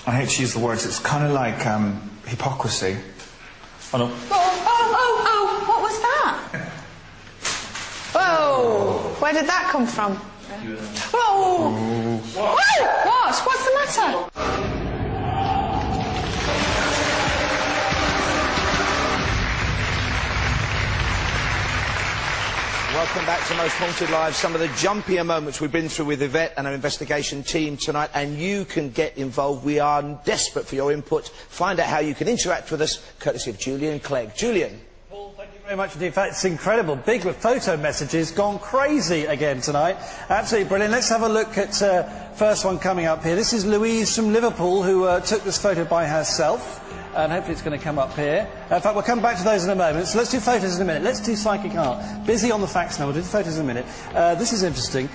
I hate to use the words, it's kind of like hypocrisy. Oh no. Oh, what was that? Whoa, where did that come from? Whoa! What? What's the matter? Welcome back to Most Haunted Live. Some of the jumpier moments we've been through with Yvette and our investigation team tonight, and you can get involved. We are desperate for your input. Find out how you can interact with us, courtesy of Julian Clegg. Julian. Paul, thank you very much indeed. In fact, it's incredible. Big with photo messages, gone crazy again tonight. Absolutely brilliant. Let's have a look at first one coming up here. This is Louise from Liverpool, who took this photo by herself. And hopefully it's going to come up here. In fact, we'll come back to those in a moment. So let's do photos in a minute. Let's do psychic art. Busy on the facts now. We'll do the photos in a minute. This is interesting.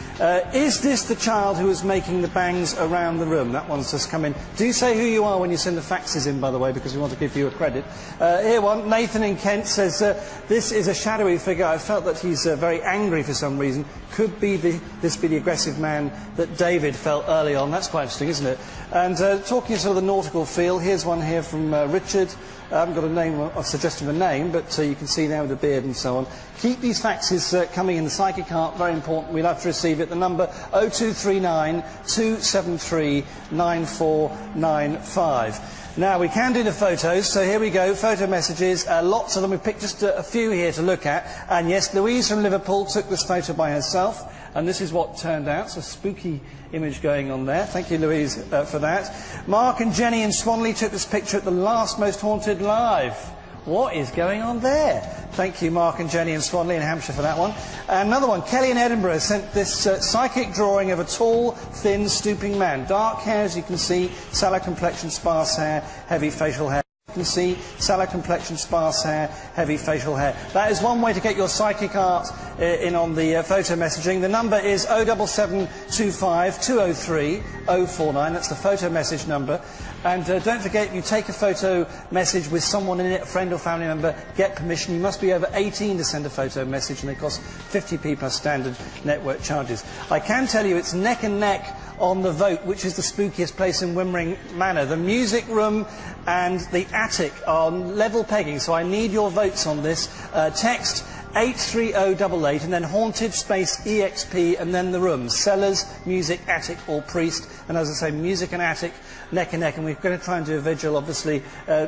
Is this the child who was making the bangs around the room? That one's just come in. Do say who you are when you send the faxes in, by the way, because we want to give you a credit. Here one, Nathan in Kent says, this is a shadowy figure. I felt that he's very angry for some reason. Could be this be the aggressive man that David felt early on? That's quite interesting, isn't it? And talking sort of the nautical feel, here's one here from Richard. I haven't got a name or suggestion of a name, but you can see there with the beard and so on. Keep these faxes coming in. The psychic art, very important. We'd like to receive it. The number 0239 273 9495. Now, we can do the photos, so here we go, photo messages, lots of them. We picked just a few here to look at. And yes, Louise from Liverpool took this photo by herself, and this is what turned out. It's a spooky image going on there. Thank you, Louise, for that. Mark and Jenny in Swanley took this picture at the last Most Haunted Live. What is going on there? Thank you, Mark and Jenny in Swanley in Hampshire for that one. And another one, Kelly in Edinburgh sent this psychic drawing of a tall, thin, stooping man. Dark hair, as you can see, sallow complexion, sparse hair, heavy facial hair. You can see sallow complexion, sparse hair, heavy facial hair. That is one way to get your psychic art in on the photo messaging. The number is 07725 203 049. That's the photo message number. And don't forget, you take a photo message with someone in it, a friend or family member, get permission. You must be over 18 to send a photo message, and they cost 50p plus standard network charges. I can tell you it's neck and neck on the vote, which is the spookiest place in Wimmering Manor. The music room and the attic are on level pegging, so I need your votes on this. Text 83088 and then haunted space EXP and then the rooms. Cellars, music, attic or priest. And as I say, music and attic, neck and neck. And we're going to try and do a vigil, obviously,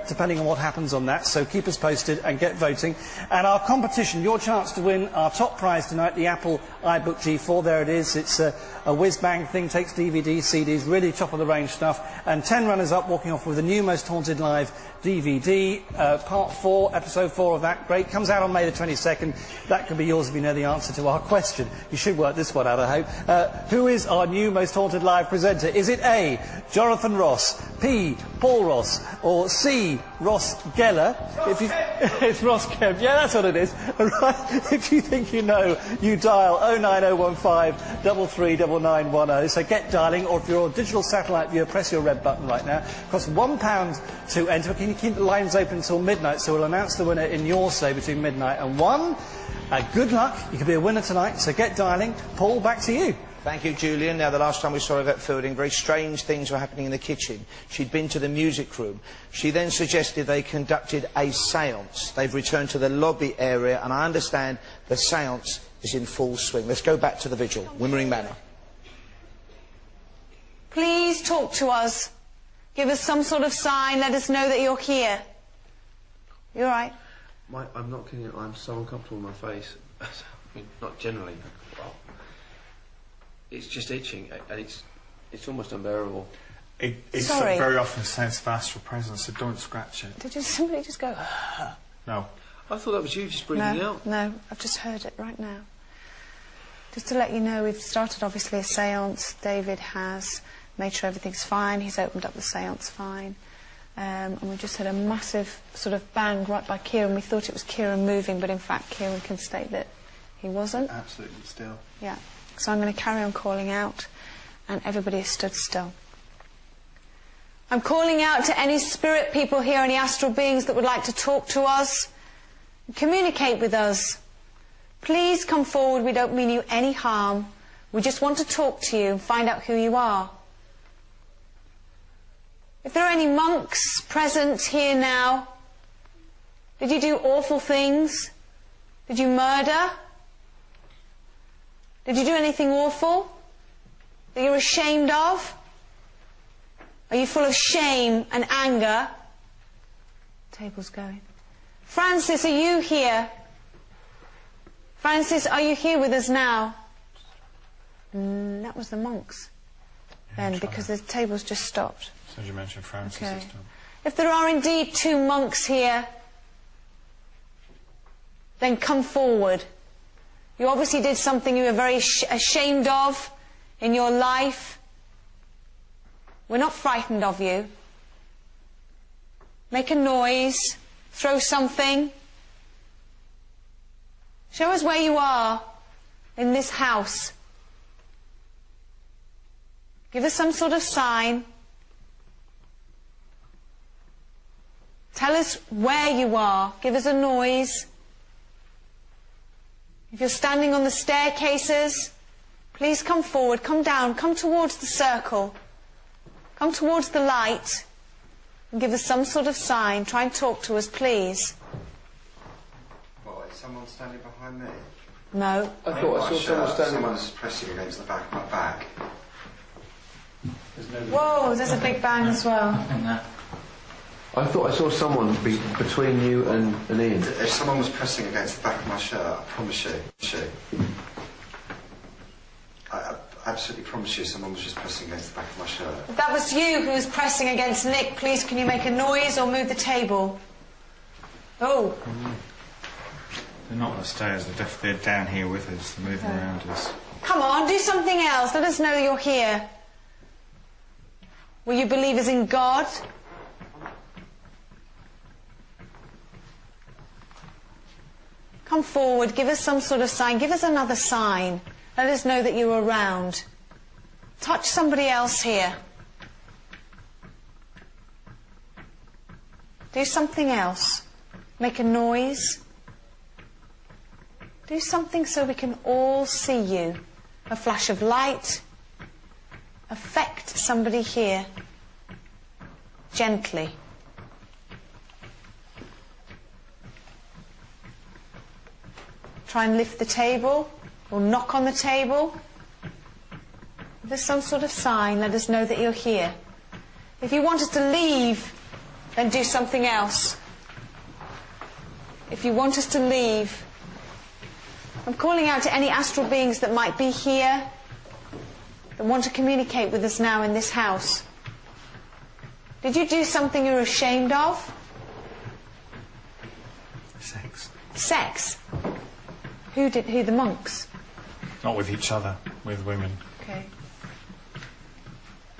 depending on what happens on that. So keep us posted and get voting. And our competition, your chance to win our top prize tonight, the Apple iBook G4. There it is. It's a whiz-bang thing, takes DVDs, CDs, really top-of-the-range stuff. And 10 runners-up walking off with the new Most Haunted Live DVD. Part 4, Episode 4 of that. Great. Comes out on May the 22nd. That could be yours if you know the answer to our question. You should work this one out, I hope. Who is our new Most Haunted Live presenter? Is it A, Jonathan Ross, P, Paul Ross, or C, Ross Geller? It's Ross Kemp. Yeah, that's what it is. Right. If you think you know, you dial 09015 339910. So get dialing, or if you're a digital satellite viewer, press your red button right now. It costs £1 to enter. Can you keep the lines open until midnight? So we'll announce the winner in your say between midnight and 1. Good luck. You could be a winner tonight. So get dialing. Paul, back to you. Thank you, Julian. Now, the last time we saw Yvette Fielding, very strange things were happening in the kitchen. She'd been to the music room. She then suggested they conducted a séance. They've returned to the lobby area, and I understand the séance is in full swing. Let's go back to the vigil, Wimmering Manor. Please talk to us. Give us some sort of sign. Let us know that you're here. You all right? I'm not kidding. I'm so uncomfortable in my face. I mean, not generally. Well, it's just itching, and it's almost unbearable. It's Sorry. very often a sense of astral presence, so don't scratch it. Did somebody just go? No. I thought that was you just breathing out. No, I've just heard it right now. Just to let you know, we've started obviously a séance. David has made sure everything's fine. He's opened up the séance fine. And we just had a massive sort of bang right by Kieran. We thought it was Kieran moving, but in fact Kieran can state that he wasn't. Absolutely still. Yeah. So I'm going to carry on calling out, and everybody has stood still. I'm calling out to any spirit people here, any astral beings that would like to talk to us, communicate with us. Please come forward. We don't mean you any harm. We just want to talk to you and find out who you are. If there are any monks present here now, did you do awful things? Did you murder? Did you do anything awful that you're ashamed of? Are you full of shame and anger? Table's going. Francis, are you here? Francis, are you here with us now? That was the monks. Then, because the table's just stopped. So you mentioned Francis. Okay. If there are indeed 2 monks here, then come forward. You obviously did something you were very ashamed of in your life. We're not frightened of you. Make a noise. Throw something. Show us where you are in this house. Give us some sort of sign. Tell us where you are. Give us a noise. If you're standing on the staircases, please come forward, come down, come towards the circle. Come towards the light and give us some sort of sign. Try and talk to us, please. What, is someone standing behind me? No. I thought I saw someone standing. Someone's pressing against the back of my back. Whoa, there's a big bang as well. I thought I saw someone between you and Ian. If someone was pressing against the back of my shirt, I promise you. I absolutely promise you someone was just pressing against the back of my shirt. If that was you who was pressing against Nick, please can you make a noise or move the table? Oh. They're not on the stairs, they're down here with us, they're moving around us. Come on, do something else. Let us know you're here. Were you believers in God? Come forward, give us some sort of sign. Give us another sign. Let us know that you're around. Touch somebody else here. Do something else. Make a noise. Do something so we can all see you. A flash of light. Affect somebody here. Gently. Try and lift the table or knock on the table. If there's some sort of sign, let us know that you're here. If you want us to leave, then do something else. If you want us to leave, I'm calling out to any astral beings that might be here, that want to communicate with us now in this house. Did you do something you're ashamed of? Sex. Sex? Who, the monks? Not with each other, with women. Okay.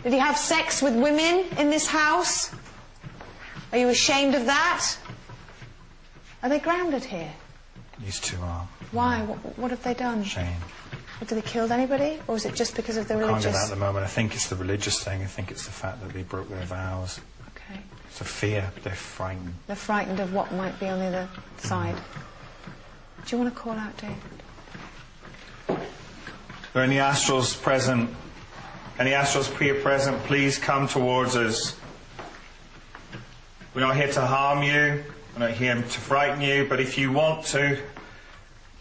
Did you have sex with women in this house? Are you ashamed of that? Are they grounded here? These 2 are. Why? What have they done? Shame. Have they killed anybody? Or is it just because of the Can't religious? do that at the moment. I think it's the religious thing. I think it's the fact that they broke their vows. Okay. It's a fear. They're frightened. They're frightened of what might be on the other side. Do you want to call out, David? Are there any astrals present? Any astrals here present? Please come towards us. We're not here to harm you. We're not here to frighten you. But if you want to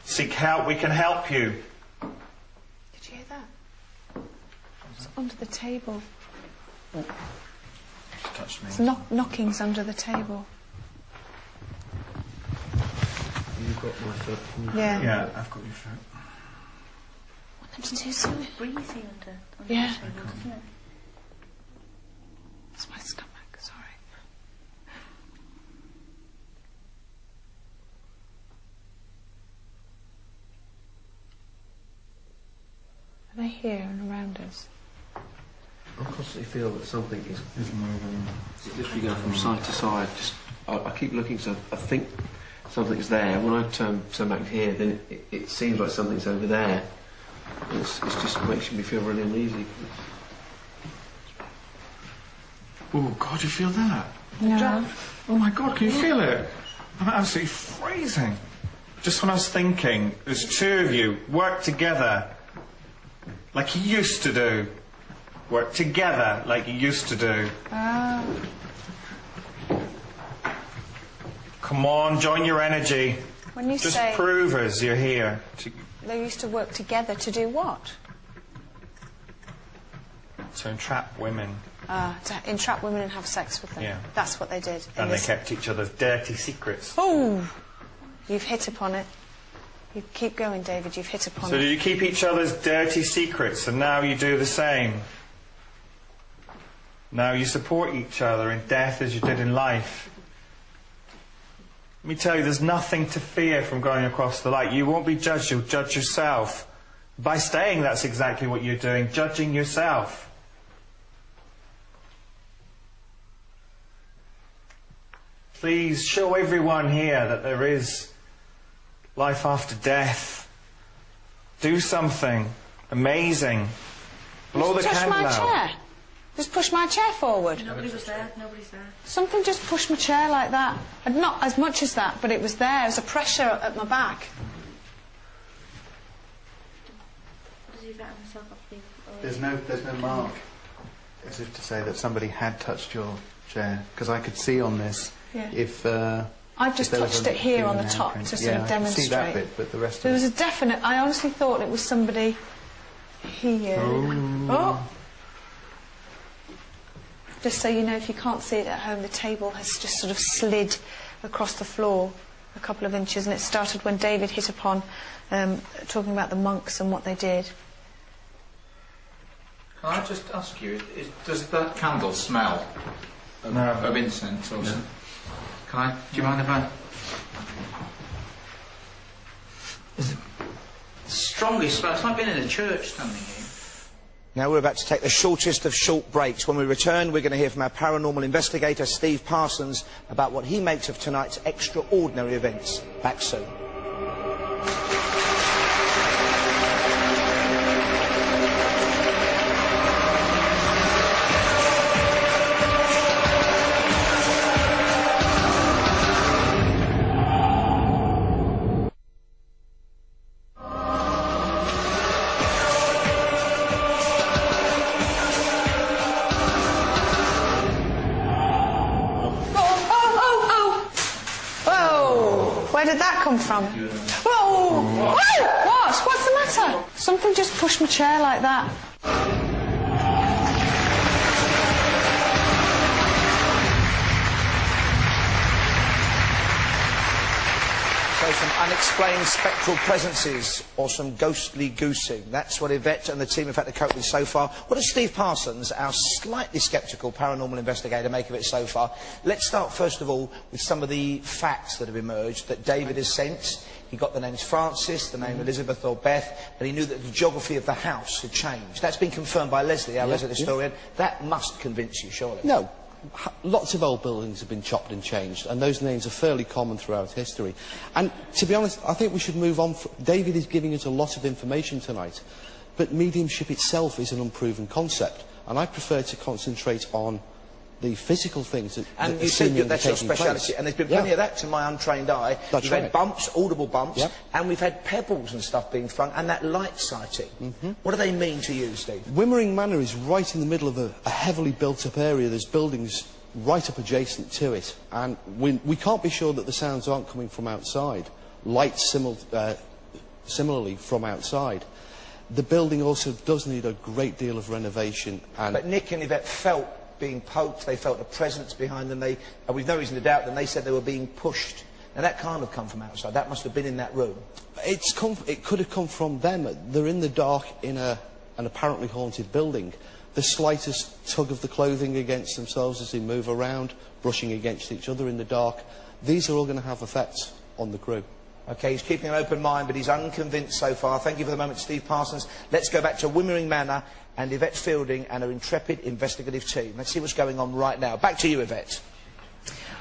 seek help, we can help you. Did you hear that? It's under the table. Touch me. It's knockings under the table. You've got my foot. Yeah. Yeah, I've got your foot. Want them to do something? Breezy under Yeah. the table, isn't it? It's my stomach, sorry. Are they here and around us? I constantly feel that something is moving. it's literally going from side to side. I keep looking, so I think something's there. When I turn back here, then it seems like something's over there. And it's just makes me feel really uneasy. Oh, God, you feel that? No. Oh, my God, can you feel it? I'm absolutely freezing. Just when I was thinking, there's 2 of you, work together like you used to do. Work together like you used to do. Ah. Come on, join your energy. When you Just say prove us you're here. they used to work together to do what? To entrap women. To entrap women and have sex with them. Yeah. That's what they did. And they kept each other's dirty secrets. Oh! You've hit upon it. You keep going, David. You've hit upon So it. do you keep each other's dirty secrets, and now you do the same? Now you support each other in death as you did in life. Let me tell you, there's nothing to fear from going across the light. You won't be judged, you'll judge yourself. By staying, that's exactly what you're doing, judging yourself. Please show everyone here that there is life after death. Do something amazing. Blow the candle out. Just push my chair. Just push my chair forward. Nobody was there. Nobody's there. Something just pushed my chair like that. And not as much as that, but it was there. There was a pressure at my back. Does he vet himself up? There's no mark, as if to say that somebody had touched your chair. Because I could see on this if. I've just touched it here on the top to sort of demonstrate. I see that bit, but the rest There of was it. a definite. I honestly thought it was somebody here. Oh. Just so you know, if you can't see it at home, the table has just sort of slid across the floor a couple of inches, and it started when David hit upon talking about the monks and what they did. Can I just ask you, does that candle smell of incense or something? Do you mind if I... It's the strongest smell. It's like being in a church standing here. Now we're about to take the shortest of short breaks. When we return, we're going to hear from our paranormal investigator, Steve Parsons, about what he makes of tonight's extraordinary events. Back soon. Where did that come from? Whoa! What? What's the matter? Something just pushed my chair like that. So some unexplained spectral presences or some ghostly goosing. That's what Yvette and the team have had to cope with so far. What does Steve Parsons, our slightly sceptical paranormal investigator, make of it so far? Let's start first of all with some of the facts that have emerged that David has sent. He got the names Francis, the name Elizabeth or Beth, and he knew that the geography of the house had changed. That's been confirmed by Leslie, our resident historian. That must convince you, surely. No. Lots of old buildings have been chopped and changed, and those names are fairly common throughout history. And to be honest, I think we should move on. David is giving us a lot of information tonight, but mediumship itself is an unproven concept, and I prefer to concentrate on the physical things that and that you said seemingly that's your taking speciality, place. and there's been plenty of that to my untrained eye. That's We've right. had bumps, audible bumps, and we've had pebbles and stuff being flung, and that light sighting. What do they mean to you, Steve? Wimmering Manor is right in the middle of a heavily built-up area. There's buildings right up adjacent to it, and we can't be sure that the sounds aren't coming from outside. Lights similarly from outside. The building also does need a great deal of renovation. But Nick and Yvette felt being poked, they felt a presence behind them, and we've no reason to doubt them, they said they were being pushed. Now that can't have come from outside, that must have been in that room. It could have come from them. They're in the dark in an apparently haunted building. The slightest tug of the clothing against themselves as they move around, brushing against each other in the dark, these are all going to have effects on the crew. OK, he's keeping an open mind, but he's unconvinced so far. Thank you for the moment, Steve Parsons. Let's go back to Wimmering Manor and Yvette Fielding and her intrepid investigative team. Let's see what's going on right now. Back to you, Yvette.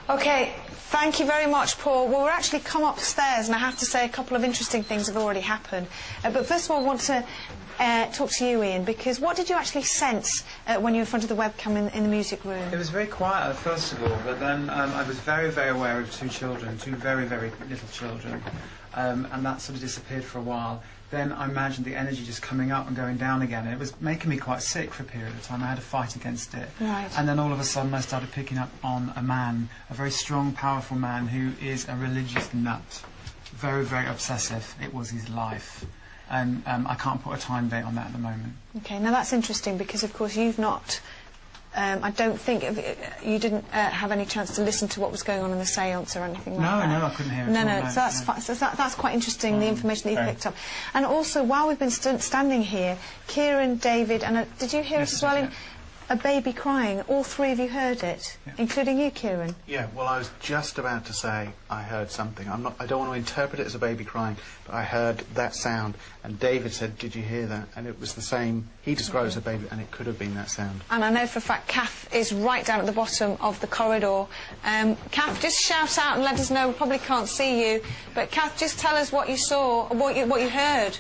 OK, thank you very much, Paul. Well, we're actually come upstairs, and I have to say a couple of interesting things have already happened. But first of all, I want to talk to you, Ian, because what did you actually sense when you were in front of the webcam in the music room? It was very quiet, first of all, but then I was very, very aware of two children, two very, very little children, and that sort of disappeared for a while. then I imagined the energy just coming up and going down again, and it was making me quite sick for a period of time. I had to fight against it. Right. And then all of a sudden I started picking up on a man, a very strong, powerful man who is a religious nut. Very, very obsessive. It was his life. And I can't put a time date on that at the moment. Okay, now that's interesting because, of course, you've not... I don't think... you didn't have any chance to listen to what was going on in the séance or anything like that. No, I couldn't hear it No, at all, no, so that's quite interesting, the information that you picked up. And also, while we've been standing here, Kieran, David, and did you hear as well a baby crying? All three of you heard it, including you, Kieran? Yeah, well, I was just about to say I heard something. I don't want to interpret it as a baby crying, but I heard that sound, and David said, "Did you hear that?" And it was the same. He describes a baby, and it could have been that sound. And I know for a fact Kath is right down at the bottom of the corridor. Kath, just shout out and let us know. We probably can't see you, but Kath, just tell us what you saw, what you heard.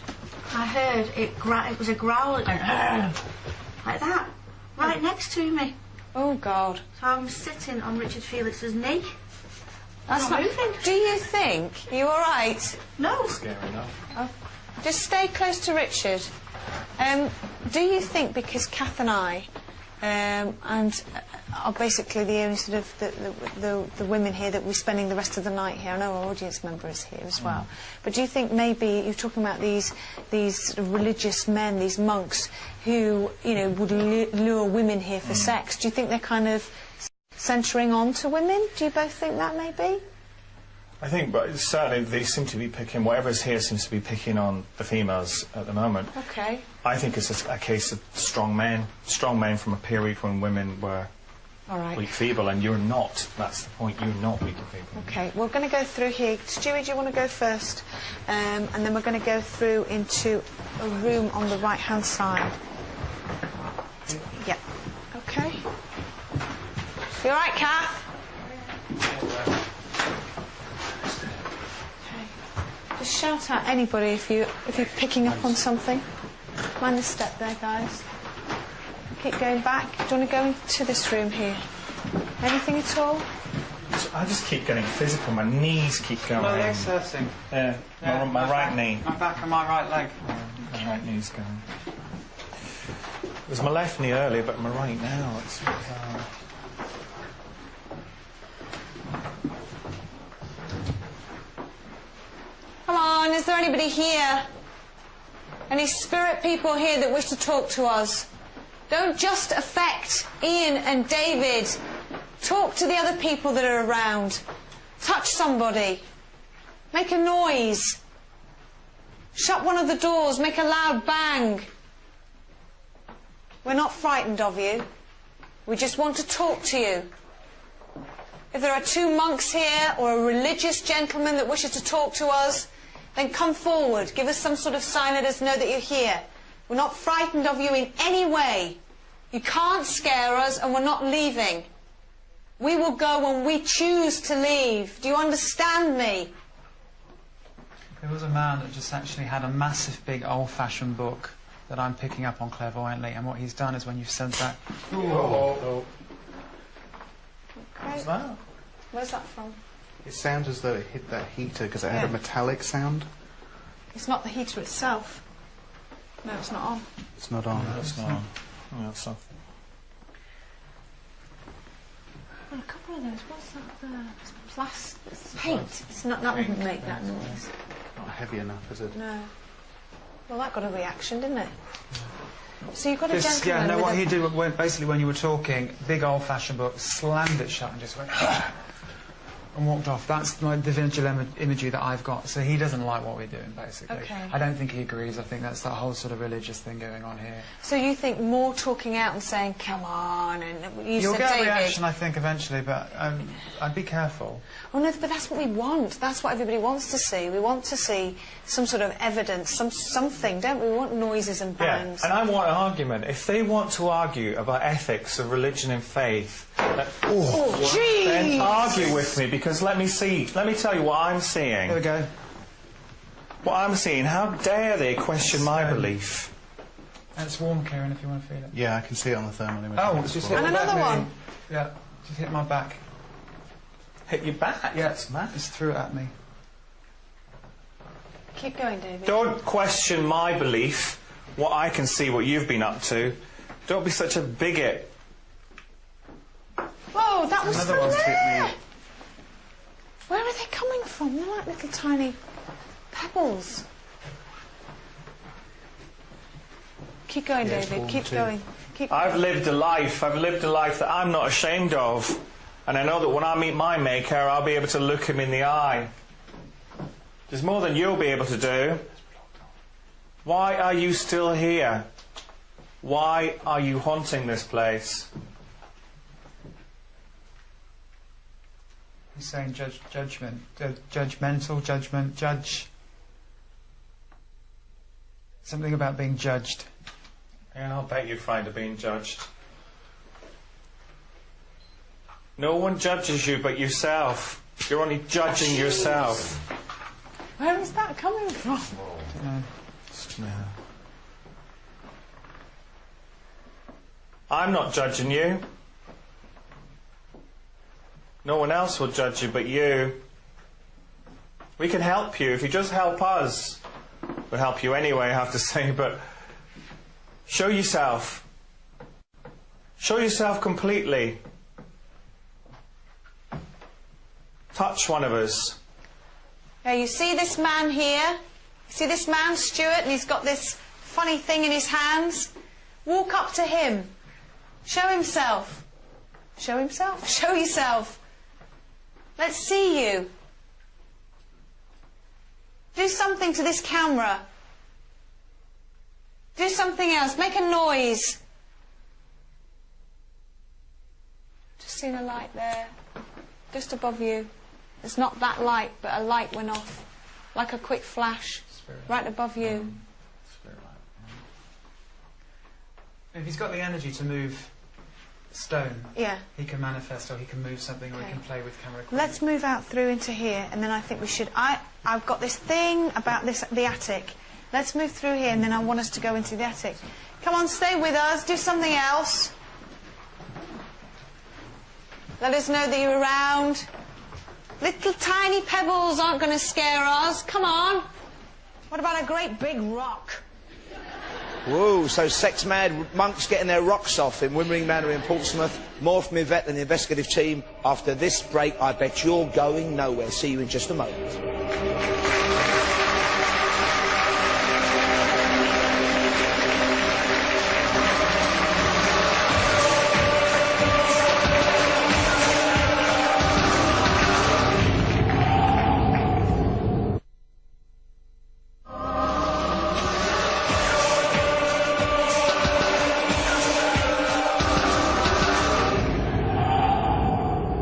I heard it was a growl again, like that, right next to me. Oh, God. So I'm sitting on Richard Felix's knee. That's not moving. Do you think? You all right? No. Scary enough. Oh, just stay close to Richard. Do you think because Kath and I are basically the only sort of the women here that we're spending the rest of the night here? I know our audience member is here as well. But do you think maybe you're talking about these sort of religious men, these monks who would lure women here for sex? Do you think they're kind of centering on to women? Do you both think that may be? I think, but certainly they seem to be picking, whatever's here seems to be picking on the females at the moment. Okay. I think it's a case of strong men from a period when women were weak, feeble, and you're not. That's the point, you're not weak and feeble. Okay, we're going to go through here. Stewie, do you want to go first? And then we're going to go through into a room on the right-hand side. Yeah. Okay. You all right, Kath? Just shout out anybody if you're picking up on something. Mind the step there, guys. Keep going back. Do you want to go into this room here? Anything at all? I just keep getting physical. My knees keep going. My leg's hurting. Yeah, my right knee. My back and my right leg. My right knee's going. It was my left knee earlier, but my right now. It's Come on, is there anybody here? Any spirit people here that wish to talk to us? Don't just affect Ian and David. Talk to the other people that are around. Touch somebody. Make a noise. Shut one of the doors. Make a loud bang. We're not frightened of you. We just want to talk to you. If there are two monks here or a religious gentleman that wishes to talk to us, then come forward. Give us some sort of sign. Let us know that you're here. We're not frightened of you in any way. You can't scare us, and we're not leaving. We will go when we choose to leave. Do you understand me? There was a man that just actually had a massive, big, old-fashioned book that I'm picking up on clairvoyantly, and what he's done is when you've sent that... Oh. Okay. What's that? Where's that from? It sounds as though it hit that heater because it had a metallic sound. It's not the heater itself. No, it's not on. It's not on. No, it's not on. Oh, that's something. Oh, a couple of those. What's that there? It's plastic. It's paint. It's not. That wouldn't make that noise. Not heavy enough, is it? No. Well, that got a reaction, didn't it? So you've got a gentleman. Yeah, no, with what a... he did, basically, when you were talking, big old-fashioned book, slammed it shut and just went... and walked off. That's the visual imagery that I've got. So he doesn't like what we're doing, basically. Okay. I don't think he agrees. I think that's that whole sort of religious thing going on here. So you think more talking out and saying, come on, and You'll said get David. a reaction, I think, eventually, but I'd be careful. Oh no, but that's what we want. That's what everybody wants to see. We want to see some sort of evidence, something, don't we? We want noises and bangs. Yeah, and I want an argument. If they want to argue about ethics of religion and faith, then argue with me, because let me tell you what I'm seeing. Here we go. What I'm seeing, how dare they question my belief? And it's warm, Kieran, if you want to feel it. Yeah, I can see it on the thermal image. Oh, it's just hit and my another back, one. Yeah, just hit my back. Hit your back? Yeah, it's threw it at me. Keep going, David. Don't question my belief, what I can see, what you've been up to. Don't be such a bigot. Whoa, that was Another from one's hit there! me. Where are they coming from? They're like little tiny pebbles. Keep going, David. Keep going. Keep I've going. lived a life that I'm not ashamed of. And I know that when I meet my maker, I'll be able to look him in the eye. There's more than you'll be able to do. Why are you still here? Why are you haunting this place? He's saying judgment, judgmental, judgment, judge. Something about being judged. Yeah, I'll bet you're frightened of being judged. No one judges you but yourself. You're only judging yourself. Where is that coming from? I'm not judging you. No one else will judge you but you. We can help you if you just help us. We'll help you anyway, I have to say, but show yourself. Show yourself completely. Touch one of us. Now, you see this man here? You see this man, Stuart, and he's got this funny thing in his hands? Walk up to him. Show himself. Show himself? Show yourself. Let's see you. Do something to this camera. Do something else. Make a noise. Just seen a light there. Just above you. It's not that light, but a light went off. Like a quick flash. Right above you. If he's got the energy to move stone, Yeah. he can manifest, or he can move something, or he can play with camera equipment. Let's move out through into here, and then I think we should... I've got this thing about the attic. Let's move through here, and then I want us to go into the attic. Come on, stay with us. Do something else. Let us know that you're around. Little tiny pebbles aren't going to scare us. Come on. What about a great big rock? Whoa, so sex-mad monks getting their rocks off in Wimmering Manor in Portsmouth. More from Yvette and the investigative team. After this break, I bet you're going nowhere. See you in just a moment.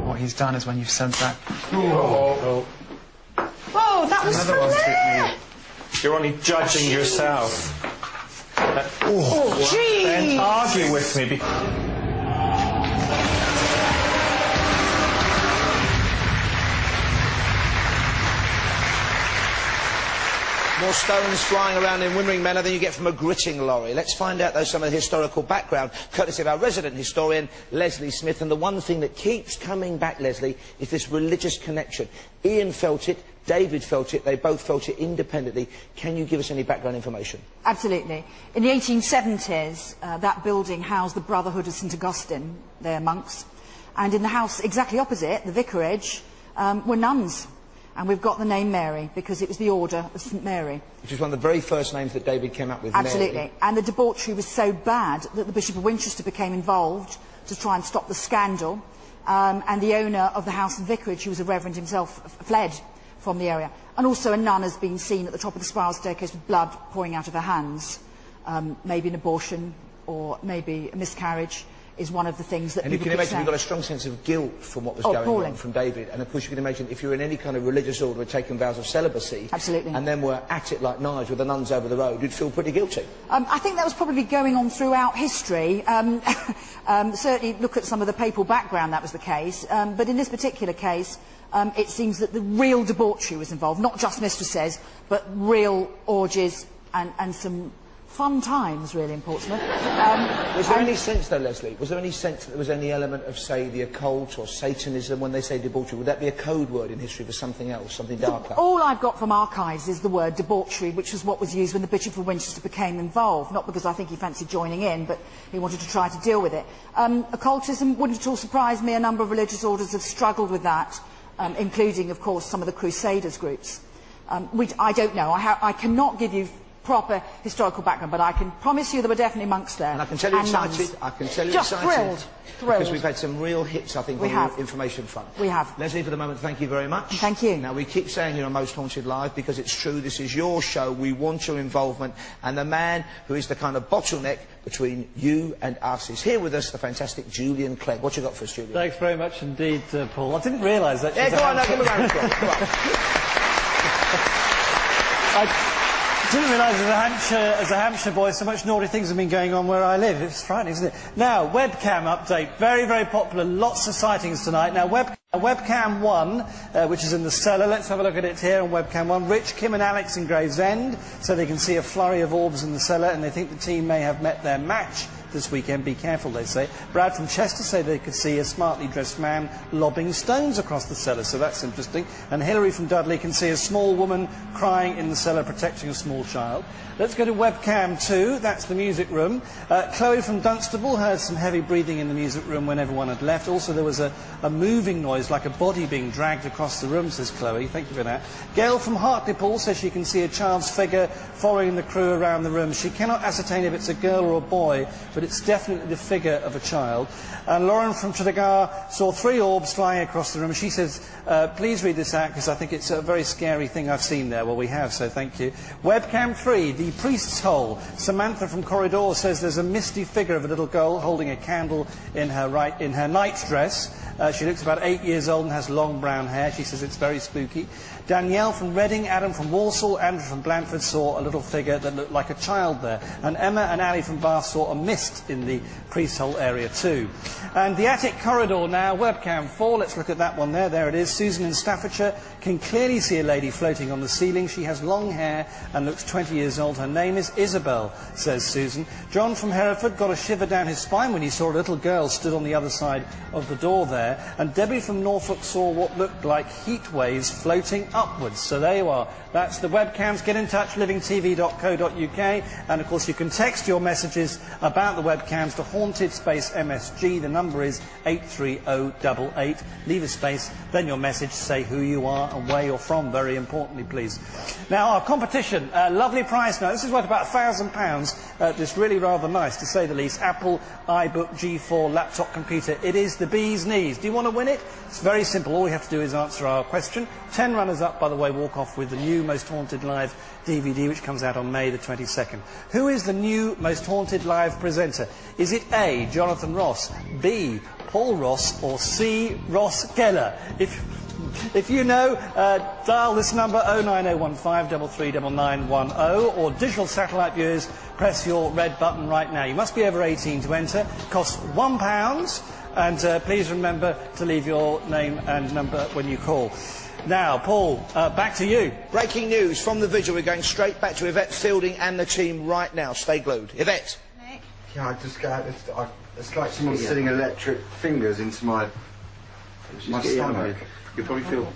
What he's done is when you've said that. Whoa, that was Another from one's hit there. me. You're only judging yourself. Oh, jeez. Then argue with me. More stones flying around in Wimmering Manor than you get from a gritting lorry. Let's find out, though, some of the historical background, courtesy of our resident historian, Leslie Smith. And the one thing that keeps coming back, Leslie, is this religious connection. Ian felt it, David felt it, they both felt it independently. Can you give us any background information? Absolutely. In the 1870s, that building housed the Brotherhood of St Augustine, their monks. And in the house exactly opposite, the vicarage, were nuns. And we've got the name Mary because it was the Order of St Mary. Which is one of the very first names that David came up with, Absolutely. Mary. And the debauchery was so bad that the Bishop of Winchester became involved to try and stop the scandal. And the owner of the house and vicarage, who was a reverend himself, fled from the area. And also a nun has been seen at the top of the spiral staircase with blood pouring out of her hands. Maybe an abortion or maybe a miscarriage is one of the things that and you people can could imagine say. we got a strong sense of guilt from what was going appalling. on from David. And of course you can imagine if you're in any kind of religious order and taking vows of celibacy. Absolutely. And then were at it like knives with the nuns over the road, you'd feel pretty guilty. I think that was probably going on throughout history. Certainly look at some of the papal background, that was the case. But in this particular case, it seems that the real debauchery was involved, not just mistresses, but real orgies and some fun times, really, in Portsmouth. Was there any sense, though, Leslie, was there any sense that there was any element of, say, the occult or Satanism when they say debauchery? Would that be a code word in history for something else, something darker? All I've got from archives is the word debauchery, which was what was used when the Bishop of Winchester became involved. Not because I think he fancied joining in, but he wanted to try to deal with it. Occultism wouldn't at all surprise me. A number of religious orders have struggled with that, including, of course, some of the Crusaders groups. Which I don't know. I cannot give you proper historical background, but I can promise you there were definitely monks there. And I can tell you excited. Nuns. I can tell you Just excited. Thrilled. Because we've had some real hits, I think, on the information front. We have. Leslie, for the moment, thank you very much. Thank you. Now, we keep saying you're on Most Haunted Live because it's true. This is your show. We want your involvement. And the man who is the kind of bottleneck between you and us is here with us, the fantastic Julian Clegg. What you got for us, Julian? Thanks very much indeed, Paul. I didn't realise that. Yeah, go on, give a round of applause. Go on. I didn't realise as a Hampshire boy so much naughty things have been going on where I live. It's frightening, isn't it? Now, webcam update. Very, very popular. Lots of sightings tonight. Now, webcam 1, which is in the cellar. Let's have a look at it here on webcam 1. Rich, Kim and Alex in Gravesend. So they can see a flurry of orbs in the cellar and they think the team may have met their match this weekend. Be careful, they say. Brad from Chester say they could see a smartly dressed man lobbing stones across the cellar, so that's interesting. And Hilary from Dudley can see a small woman crying in the cellar protecting a small child. Let's go to webcam 2, that's the music room. Chloe from Dunstable heard some heavy breathing in the music room when everyone had left. Also there was a moving noise like a body being dragged across the room, says Chloe. Thank you for that. Gail from Hartlepool says she can see a child's figure following the crew around the room. She cannot ascertain if it's a girl or a boy, but it's definitely the figure of a child. And Lauren from Tredegar saw 3 orbs flying across the room. She says, please read this out because I think it's a very scary thing I've seen there. Well, we have, so thank you. Webcam 3, the priest's hole. Samantha from Corridor says there's a misty figure of a little girl holding a candle in her night dress. She looks about 8 years old and has long brown hair. She says it's very spooky. Danielle from Reading, Adam from Walsall, Andrew from Blandford saw a little figure that looked like a child there. And Emma and Ali from Bath saw a mist in the priest's hole area too. And the attic corridor now, webcam 4, let's look at that one there. There it is. Susan in Staffordshire can clearly see a lady floating on the ceiling. She has long hair and looks 20 years old. Her name is Isabel, says Susan. John from Hereford got a shiver down his spine when he saw a little girl stood on the other side of the door there. And Debbie from Norfolk saw what looked like heat waves floating upwards. So there you are. That's the webcams. Get in touch, livingtv.co.uk. And of course you can text your messages about the webcams to haunted space MSG. The number is 83088. Leave a space, then your message, say who you are and where you're from, very importantly, please. Now, our competition, lovely prize now. This is worth about £1,000. This really rather nice, to say the least. Apple iBook G4 laptop computer. It is the bee's knees. Do you want to win it? It's very simple. All you have to do is answer our question. 10 runners-up, by the way, walk off with the new Most Haunted Live DVD, which comes out on May the 22nd. Who is the new Most Haunted Live presenter? Is it A, Jonathan Ross, B, Paul Ross, or C, Ross Geller? If you know, dial this number 09015 339910, or digital satellite viewers, press your red button right now. You must be over 18 to enter. It costs £1, and please remember to leave your name and number when you call. Now, Paul, back to you. Breaking news from the vigil. We're going straight back to Yvette Fielding and the team right now. Stay glued. Yvette. Nick? Yeah, I just got... It's like someone's sitting electric fingers into my stomach. You'll probably feel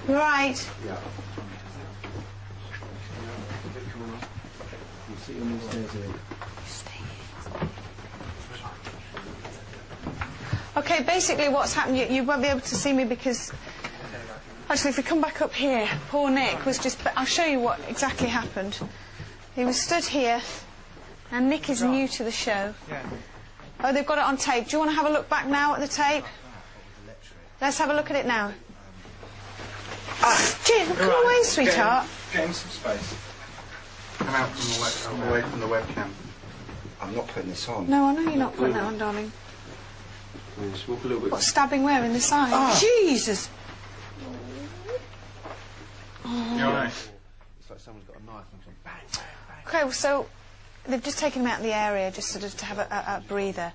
Right. Okay, basically what's happened, you won't be able to see me because... Actually, if we come back up here, poor Nick was just... I'll show you what exactly happened. He was stood here, and Nick is new to the show. Oh, they've got it on tape. Do you want to have a look back now at the tape? Let's have a look at it now. Jim, come away, sweetheart. Get in some space. Come out from the away from the webcam. I'm not putting this on. No, I know you're not putting that on, darling. just walk a little bit. What, stabbing where? In the side? Ah. Jesus! You alright? It's like someone's got a knife and bang, bang, bang. Okay, well, so they've just taken him out of the area just sort of to have a breather.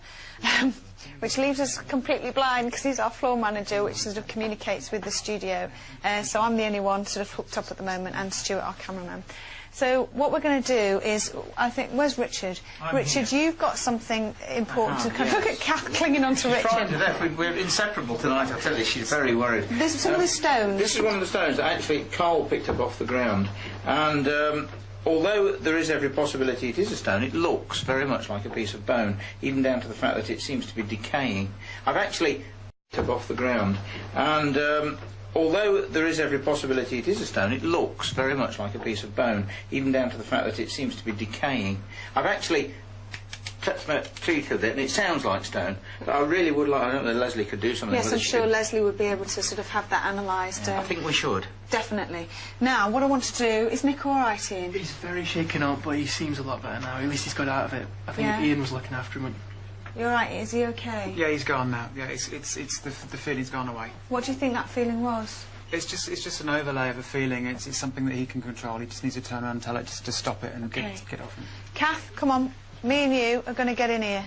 which leaves us completely blind because he's our floor manager, which sort of communicates with the studio. So I'm the only one sort of hooked up at the moment, and Stuart, our cameraman. So what we're going to do is, I think, where's Richard? Richard, you've got something important to... Yes. Look at Kath clinging on to Richard. Frightened to death. We're inseparable tonight, I tell you. She's very worried. This is some of the stones. This is one of the stones that actually Carl picked up off the ground. And although there is every possibility it is a stone, it looks very much like a piece of bone, even down to the fact that it seems to be decaying. I've actually picked up off the ground. And although there is every possibility it is a stone, it looks very much like a piece of bone, even down to the fact that it seems to be decaying. I've actually touched my teeth with it, and it sounds like stone, but I really would like... I don't know, Leslie could do something with Yes, it. I'm sure Leslie would be able to sort of have that analysed. I think we should. Definitely. Now, what I want to do... Is Nick all right, Ian? He's very shaken up, but he seems a lot better now. At least he's got out of it. I think Ian was looking after him. You're right, is he okay? Yeah, he's gone now. Yeah, it's the feeling's gone away. What do you think that feeling was? It's just an overlay of a feeling. It's something that he can control. He just needs to turn around and tell it just to stop it and get off him. Kath, come on. Me and you are going to get in here.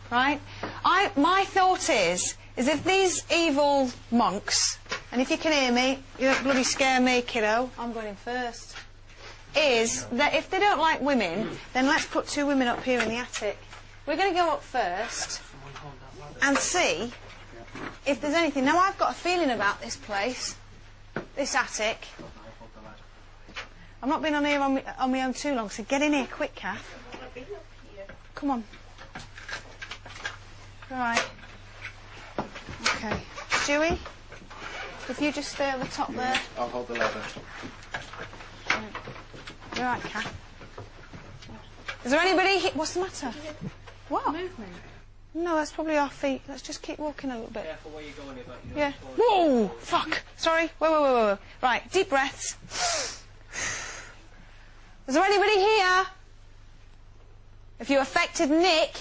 Right? My thought is if these evil monks, and if you can hear me, you don't bloody scare me, kiddo, I'm going in first, is that if they don't like women, then let's put 2 women up here in the attic. We're going to go up first and see if there's anything. Now, I've got a feeling about this place, this attic. I've not been on here on my own too long, so get in here quick, Kath. Come on. Right. Okay. Stewie, if you just stay at the top there. I'll hold the ladder. Right. You're right, Kath. Is there anybody here? What's the matter? What? Movement. No, that's probably our feet. Let's just keep walking a little bit. Careful where you're going about. Yeah. Whoa! Fuck! Sorry. Whoa. Right, deep breaths. Is there anybody here? If you affected Nick,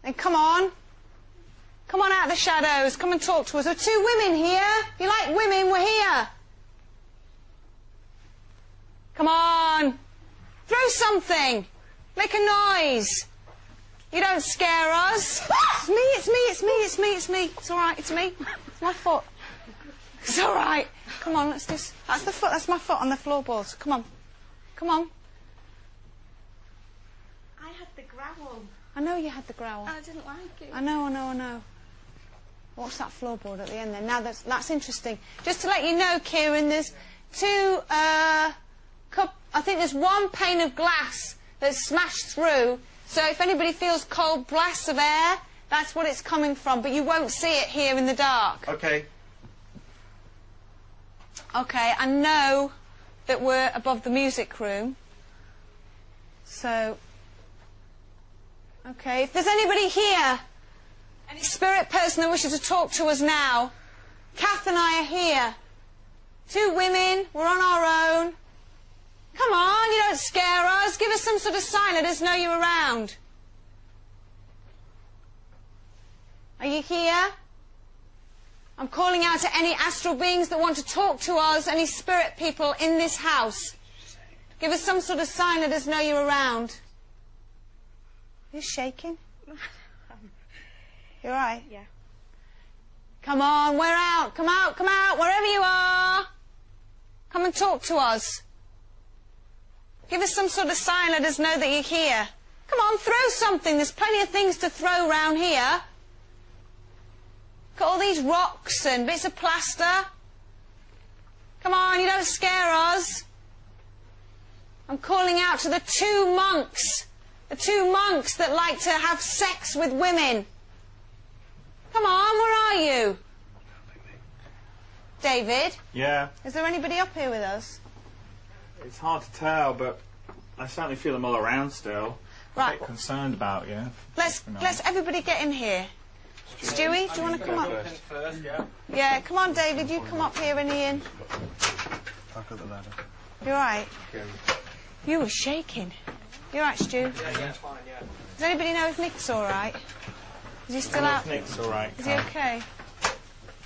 then come on. Come on out of the shadows. Come and talk to us. There are 2 women here. If you like women, we're here. Come on. Throw something. Make a noise. You don't scare us. It's me. It's all right, it's me. It's my foot. It's all right. Come on, let's just... That's the foot, that's my foot on the floorboards. Come on. Come on. I had the growl. I know you had the growl. I didn't like it. I know. What's that floorboard at the end then? Now that's interesting. Just to let you know, Kieran, there's 2... I think there's 1 pane of glass that's smashed through. So if anybody feels cold blasts of air, that's what it's coming from. But you won't see it here in the dark. Okay. Okay, I know that we're above the music room. So... Okay, if there's anybody here, any spirit person that wishes to talk to us now, Kath and I are here. 2 women, we're on our own. Come on, you don't scare us. Give us some sort of sign, let us know you're around. Are you here? I'm calling out to any astral beings that want to talk to us, any spirit people in this house. Give us some sort of sign, let us know you're around. Are you shaking? You're right? Yeah. Come on, we're out. Come out, wherever you are. Come and talk to us. Give us some sort of sign, let us know that you're here. Come on, throw something. There's plenty of things to throw round here. Got all these rocks and bits of plaster. Come on, you don't scare us. I'm calling out to the 2 monks. The 2 monks that like to have sex with women. Come on, where are you? David? Yeah? Is there anybody up here with us? It's hard to tell, but I certainly feel them all around still. Right. A bit concerned about you. Let's everybody get in here. Stewie, do you want to come up? First, yeah. Yeah, come on, David, you come up here and Ian. I've got the ladder. You alright? You were shaking. You alright, Stu? Yeah, it's fine, yeah. Does anybody know if Nick's alright? Is he still out? Nick's alright. Is he okay?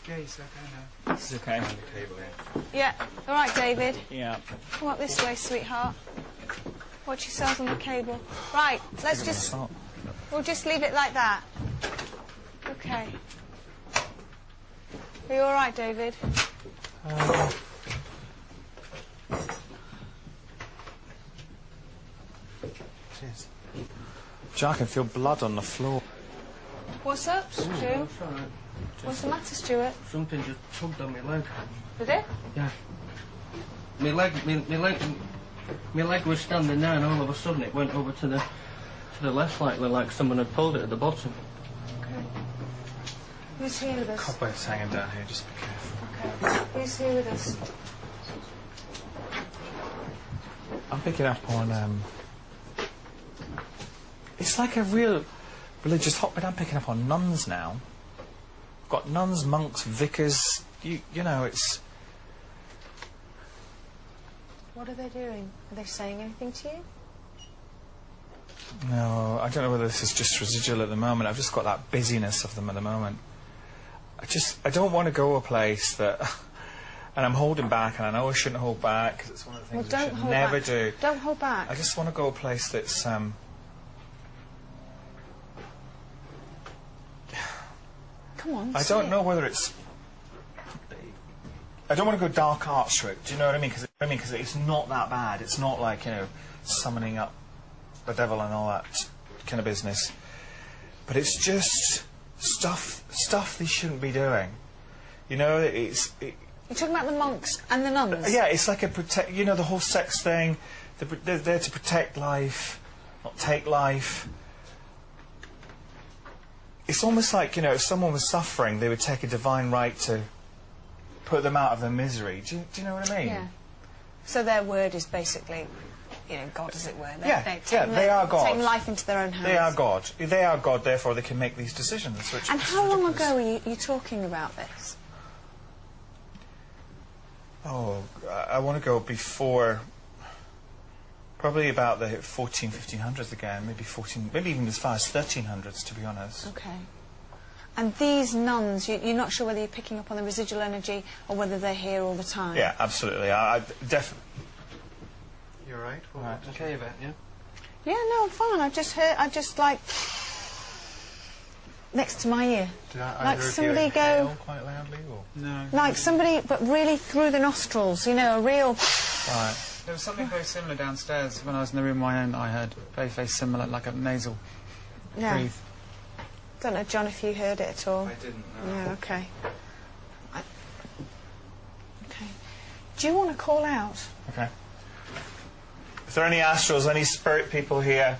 Yeah, he's okay now. He's okay. Yeah. Alright, David. Yeah. Come up this way, sweetheart. Watch yourselves on the cable. Right, let's just... We'll just leave it like that. Okay. Are you all right, David? Cheers. I can feel blood on the floor. What's up, Stu? It's all right. What's the matter, Stuart? Something just tugged on my leg. Did it? Yeah. My leg was standing there, and all of a sudden it went over to the left, like someone had pulled it at the bottom. Okay. Who's here with us? Cobwebs hanging down here, just be careful. Okay. Who's here with us? I'm picking up on, it's like a real religious hotbed. I'm picking up on nuns now. I've got nuns, monks, vicars, you know, it's... What are they doing? Are they saying anything to you? No, I don't know whether this is just residual at the moment. I've just got that busyness of them at the moment. I don't want to go a place that... And I'm holding back, and I know I shouldn't hold back, because it's one of the things I should never do. Don't hold back. I just want to go a place that's, Come on, I don't know whether it's... I don't want to go dark arts route, do you know what I mean? Because it's not that bad. It's not like, you know, summoning up the devil and all that kind of business. But it's just stuff they shouldn't be doing. You know, You're talking about the monks and the nuns? Yeah, it's like you know, the whole sex thing. They're there to protect life, not take life. It's almost like, you know, if someone was suffering, they would take a divine right to put them out of their misery. Do you know what I mean? Yeah. So their word is basically, you know, God, as it were. They are God. Taking life into their own hands. They are God. They are God, therefore they can make these decisions. And how long ago were you talking about this? Oh, I want to go before, probably about the 1500s again, maybe even as far as 1300s, to be honest. Okay. And these nuns, you're not sure whether you're picking up on the residual energy or whether they're here all the time? Yeah, absolutely. I definitely... You all right? Right. Okay, Yvette, yeah? Yeah, no, I'm fine. I just like... next to my ear. Did I like somebody go... quite loudly, or...? No. Like somebody, but really through the nostrils, you know, a real... Right. There was something very similar downstairs when I was in the room of my own. I heard very similar, like a nasal breathe. Don't know, John, if you heard it at all. I didn't, no. No, okay. Okay. Do you want to call out? Okay. If there are any astrals, any spirit people here,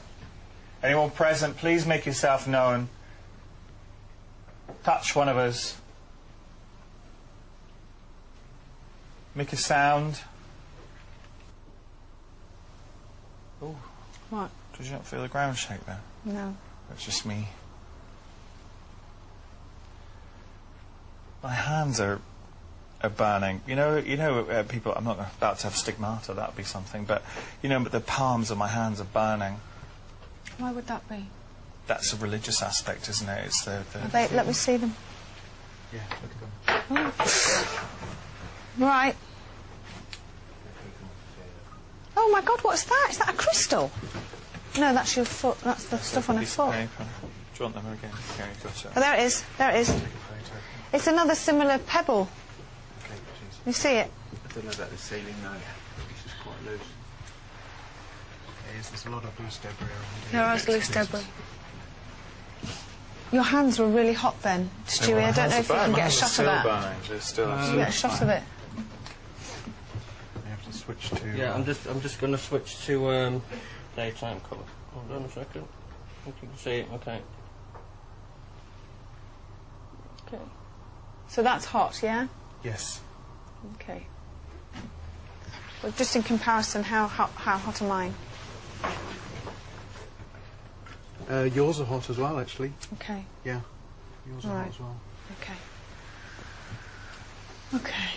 anyone present, please make yourself known. Touch one of us. Make a sound. Oh. What? Did you not feel the ground shake there? No. It's just me. My hands are burning. You know, people. I'm not about to have stigmata. That would be something. But but the palms of my hands are burning. Why would that be? That's a religious aspect, isn't it? It's let me see them. Yeah, look at them. Oh. Right. Oh my God, what's that? Is that a crystal? No, that's your foot. That's the stuff on her foot. Do you want them again? Yeah, you've got it. Oh, there it is. There it is. It's another similar pebble. Okay, You see it? I don't know about the ceiling, no. This is quite loose. There's a lot of loose debris around here. There is loose debris. Your hands were really hot then, Stewie. I don't know if you can get a shot of that. They're still You get a shot of it. You have to switch to... Yeah, I'm just going to switch to daytime colour. Hold on a second. I think you can see it, okay. Okay. So that's hot, yeah? Yes. Okay. Well, just in comparison, how hot are mine? Yours are hot as well, actually. Okay. Yeah. Yours are hot as well. Okay. Okay.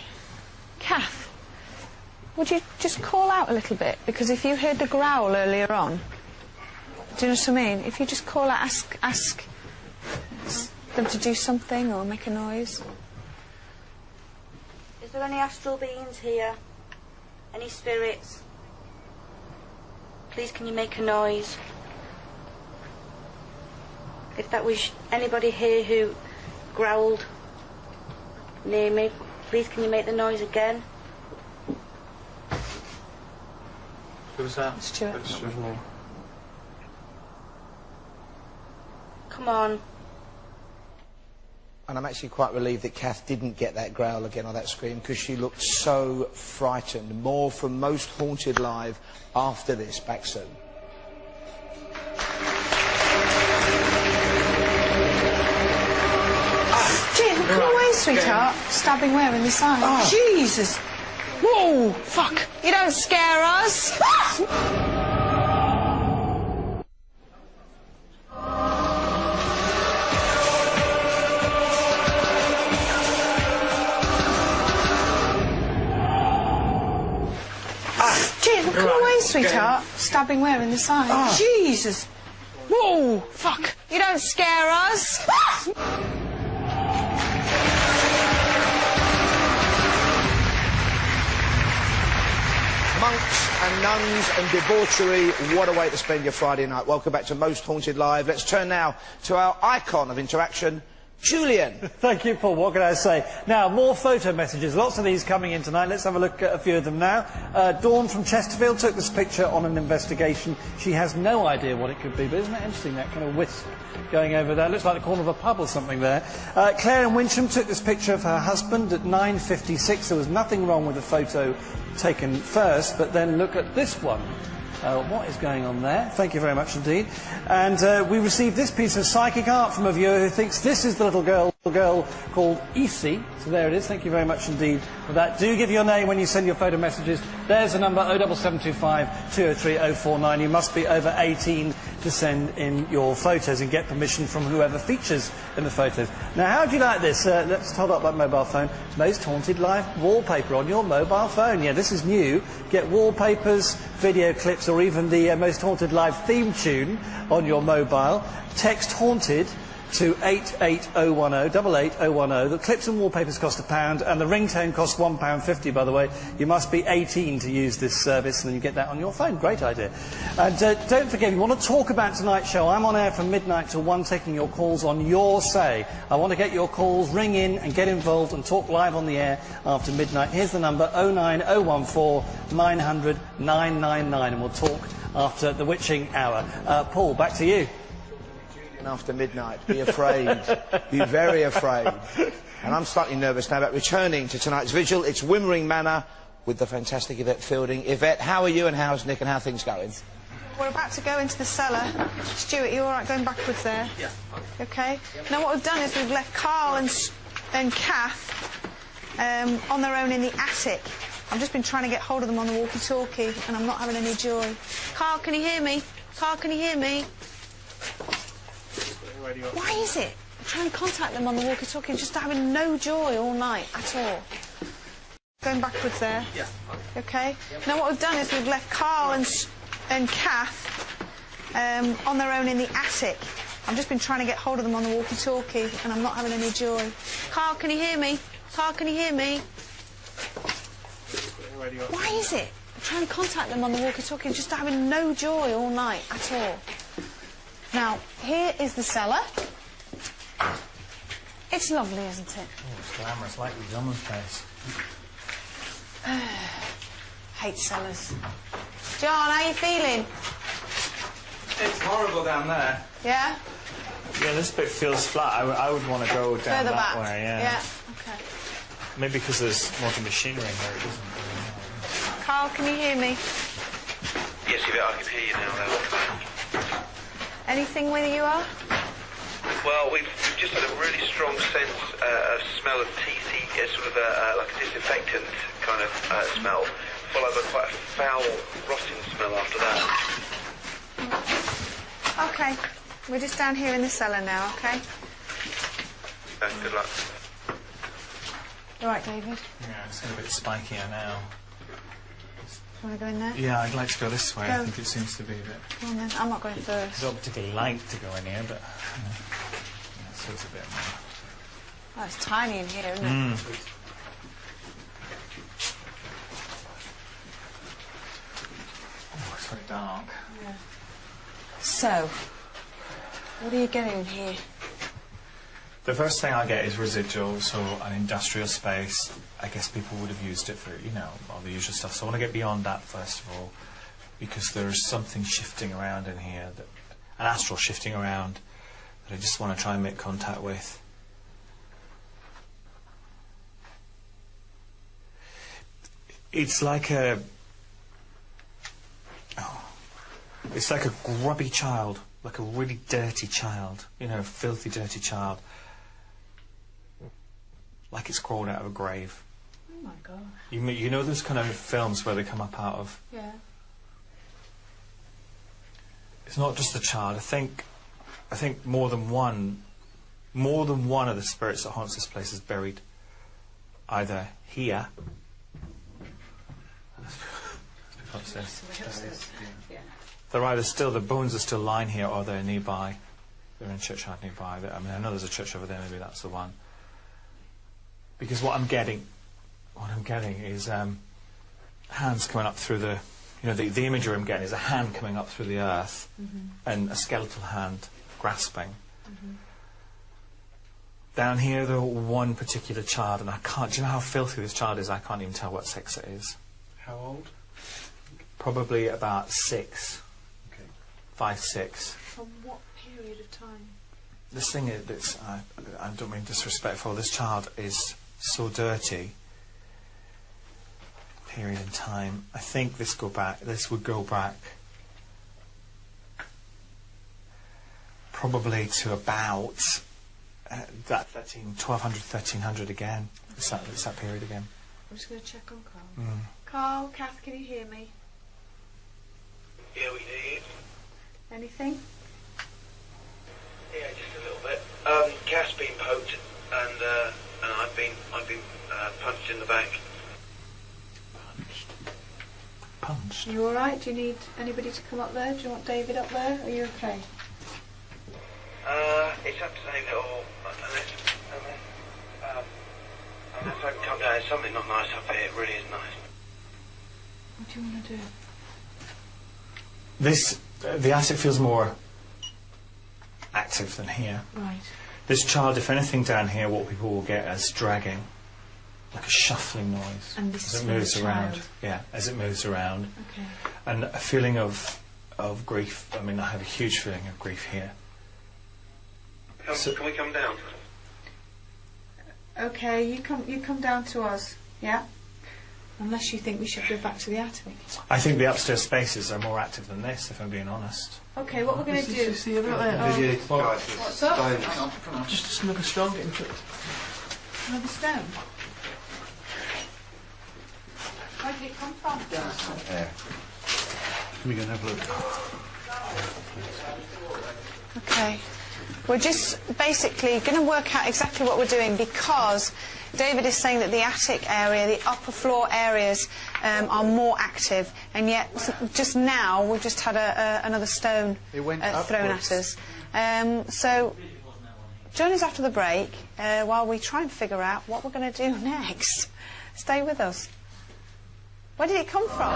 Kath, would you just call out a little bit? Because if you heard the growl earlier on, do you know what I mean? If you just call out, ask them to do something or make a noise. Is there any astral beings here? Any spirits? Please, can you make a noise? If that was anybody here who growled near me. Please, can you make the noise again? Who was that? Stuart. Come on. And I'm actually quite relieved that Kath didn't get that growl again or that scream, because she looked so frightened. More from Most Haunted Live after this, back soon. Jim, come away, sweetheart. Stabbing where in the side? Jesus. Whoa, fuck. You don't scare us. Jim, come away, sweetheart. Stabbing where in the side? Jesus. Whoa, fuck. You don't scare us. Monks and nuns and debauchery, what a way to spend your Friday night. Welcome back to Most Haunted Live. Let's turn now to our icon of interaction, Julian. Thank you, Paul. What can I say? Now, more photo messages. Lots of these coming in tonight. Let's have a look at a few of them now. Dawn from Chesterfield took this picture on an investigation. She has no idea what it could be, but isn't that interesting, that kind of wisp going over there? Looks like the corner of a pub or something there. Claire in Wincham took this picture of her husband at 9:56. There was nothing wrong with the photo taken first, but then look at this one. What is going on there? Thank you very much indeed. And we received this piece of psychic art from a viewer who thinks this is the little girl called Easy. So there it is. Thank you very much indeed for that. Do give your name when you send your photo messages. There's the number 07725 203 049. You must be over 18 to send in your photos and get permission from whoever features in the photos. Now, how do you like this? Let's hold up that mobile phone. Most Haunted Live wallpaper on your mobile phone. Yeah, this is new. Get wallpapers, video clips, or even the Most Haunted Live theme tune on your mobile. Text Haunted to 88010, 88010. The clips and wallpapers cost £1, and the ringtone costs £1.50, by the way. You must be 18 to use this service, and then you get that on your phone. Great idea. And don't forget, if you want to talk about tonight's show, I'm on air from midnight till 1, taking your calls on Your Say. I want to get your calls, ring in and get involved and talk live on the air after midnight. Here's the number, 09014 900 999, and we'll talk after the witching hour. Paul, back to you. After midnight, be afraid, be very afraid. And I'm slightly nervous now about returning to tonight's vigil. It's Wimmering Manor with the fantastic Yvette Fielding. Yvette, how are you and how's Nick and how are things going? We're about to go into the cellar. Stuart, you all right going backwards there? Yeah. Okay. Now what we've done is we've left Carl and Kath on their own in the attic. I've just been trying to get hold of them on the walkie-talkie and I'm not having any joy. Carl, can you hear me? Carl, can you hear me? Why is it? I'm trying to contact them on the walkie-talkie and just having no joy all night at all. Going backwards there? Yeah. Okay. Now what we've done is we've left Carl and Kath on their own in the attic. I've just been trying to get hold of them on the walkie-talkie and I'm not having any joy. Carl, can you hear me? Carl, can you hear me? Why is it? I'm trying to contact them on the walkie-talkie and just having no joy all night at all. Now, here is the cellar. It's lovely, isn't it? Oh, it's glamorous, like the Drummond's place. Hate cellars. John, how you feeling? It's horrible down there. Yeah? Yeah, this bit feels flat. I would want to go down Further that back. way, yeah. Yeah, okay. Maybe because there's modern machinery in there, it doesn't. Carl, can you hear me? Yes, Yvette, I can hear you now, though. Anything where you are? Well, we've just had a really strong sense of smell of TC, sort of like a disinfectant kind of smell, followed by quite a foul, rotting smell after that. Okay. We're just down here in the cellar now, okay? Good luck. All right, David? Yeah, it's a bit spikier now. You want to go in there? Yeah, I'd like to go this way. Go. I think it seems to be a bit... Come on then. I'm not going I first. don't particularly like to go in here, but... yeah, so it's a bit more... Oh, it's tiny in here, isn't it? Oh, it's very dark. Yeah. So, what are you getting here? The first thing I get is residual, so an industrial space. I guess people would have used it for, you know, all the usual stuff. So I want to get beyond that first of all, because there's something shifting around in here, an astral shifting around, that I just want to try and make contact with. It's like a... it's like a grubby child, like a really dirty child, you know, a filthy, dirty child. Like it's crawled out of a grave. Oh my God. You know those kind of films where they come up out of... Yeah. It's not just the child. I think more than one of the spirits that haunts this place is buried either here. They're either still, the bones are still lying here, or they're nearby. They're in a churchyard nearby. I mean, I know there's a church over there. Maybe that's the one. Because what I'm getting is hands coming up through the, you know, the imagery I'm getting is a hand coming up through the earth, and a skeletal hand grasping. Down here, the one particular child, and I can't. Do you know how filthy this child is? I can't even tell what sex it is. How old? Probably about 6. Okay. 5, 6. From what period of time? This thing is, I don't mean disrespectful, this child is so dirty. Period in time. I think this would go back probably to about that 1200, 1300 again. It's that period again. I'm just going to check on Carl. Carl, Kath, can you hear me? Yeah, we do. Anything? Yeah, just a little bit. Kath's been poked, and I've been punched in the back. Punched? You all right? Do you need anybody to come up there? Do you want David up there? Are you okay? It's up to David, or unless I can come down. There's something not nice up here. It really is nice. What do you want to do? The attic feels more active than here. Right. This child, if anything down here, what people will get as dragging, like a shuffling noise and this as it moves around. Child. Yeah, as it moves around. Okay. And a feeling of grief. I mean, I have a huge feeling of grief here. Can we come down? Okay, you come down to us. Yeah. Unless you think we should go back to the attic. I think the upstairs spaces are more active than this, if I'm being honest. Okay, what we're going to do... See over there. What's up? Hang on. Just another stone getting put. Another stone? Where did it come from? There. Let me go and have a look. Okay. We're just basically going to work out exactly what we're doing, because David is saying that the attic area, the upper floor areas are more active, and yet just now we've just had another stone thrown at us. So join us after the break while we try and figure out what we're going to do next. Stay with us. Where did it come from?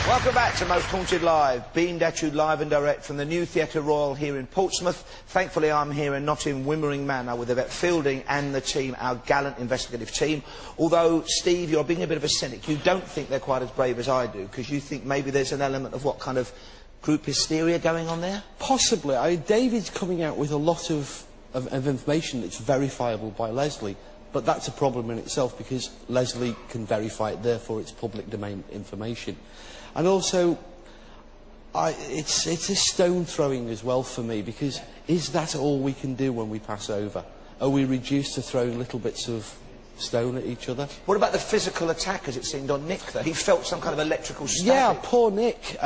Welcome back to Most Haunted Live, beamed at you live and direct from the new Theatre Royal here in Portsmouth. Thankfully I'm here and not in Wimmering Manor with Yvette Fielding and the team, our gallant investigative team. Although, Steve, you're being a bit of a cynic. You don't think they're quite as brave as I do, because you think maybe there's an element of what kind of group hysteria going on there? Possibly. David's coming out with a lot of information that's verifiable by Leslie, but that's a problem in itself, because Leslie can verify it, therefore it's public domain information. And also, it's a stone throwing as well for me, because is that all we can do when we pass over? Are we reduced to throwing little bits of stone at each other? What about the physical attack, as it seemed, on Nick, though? He felt some kind of electrical static. Yeah, poor Nick.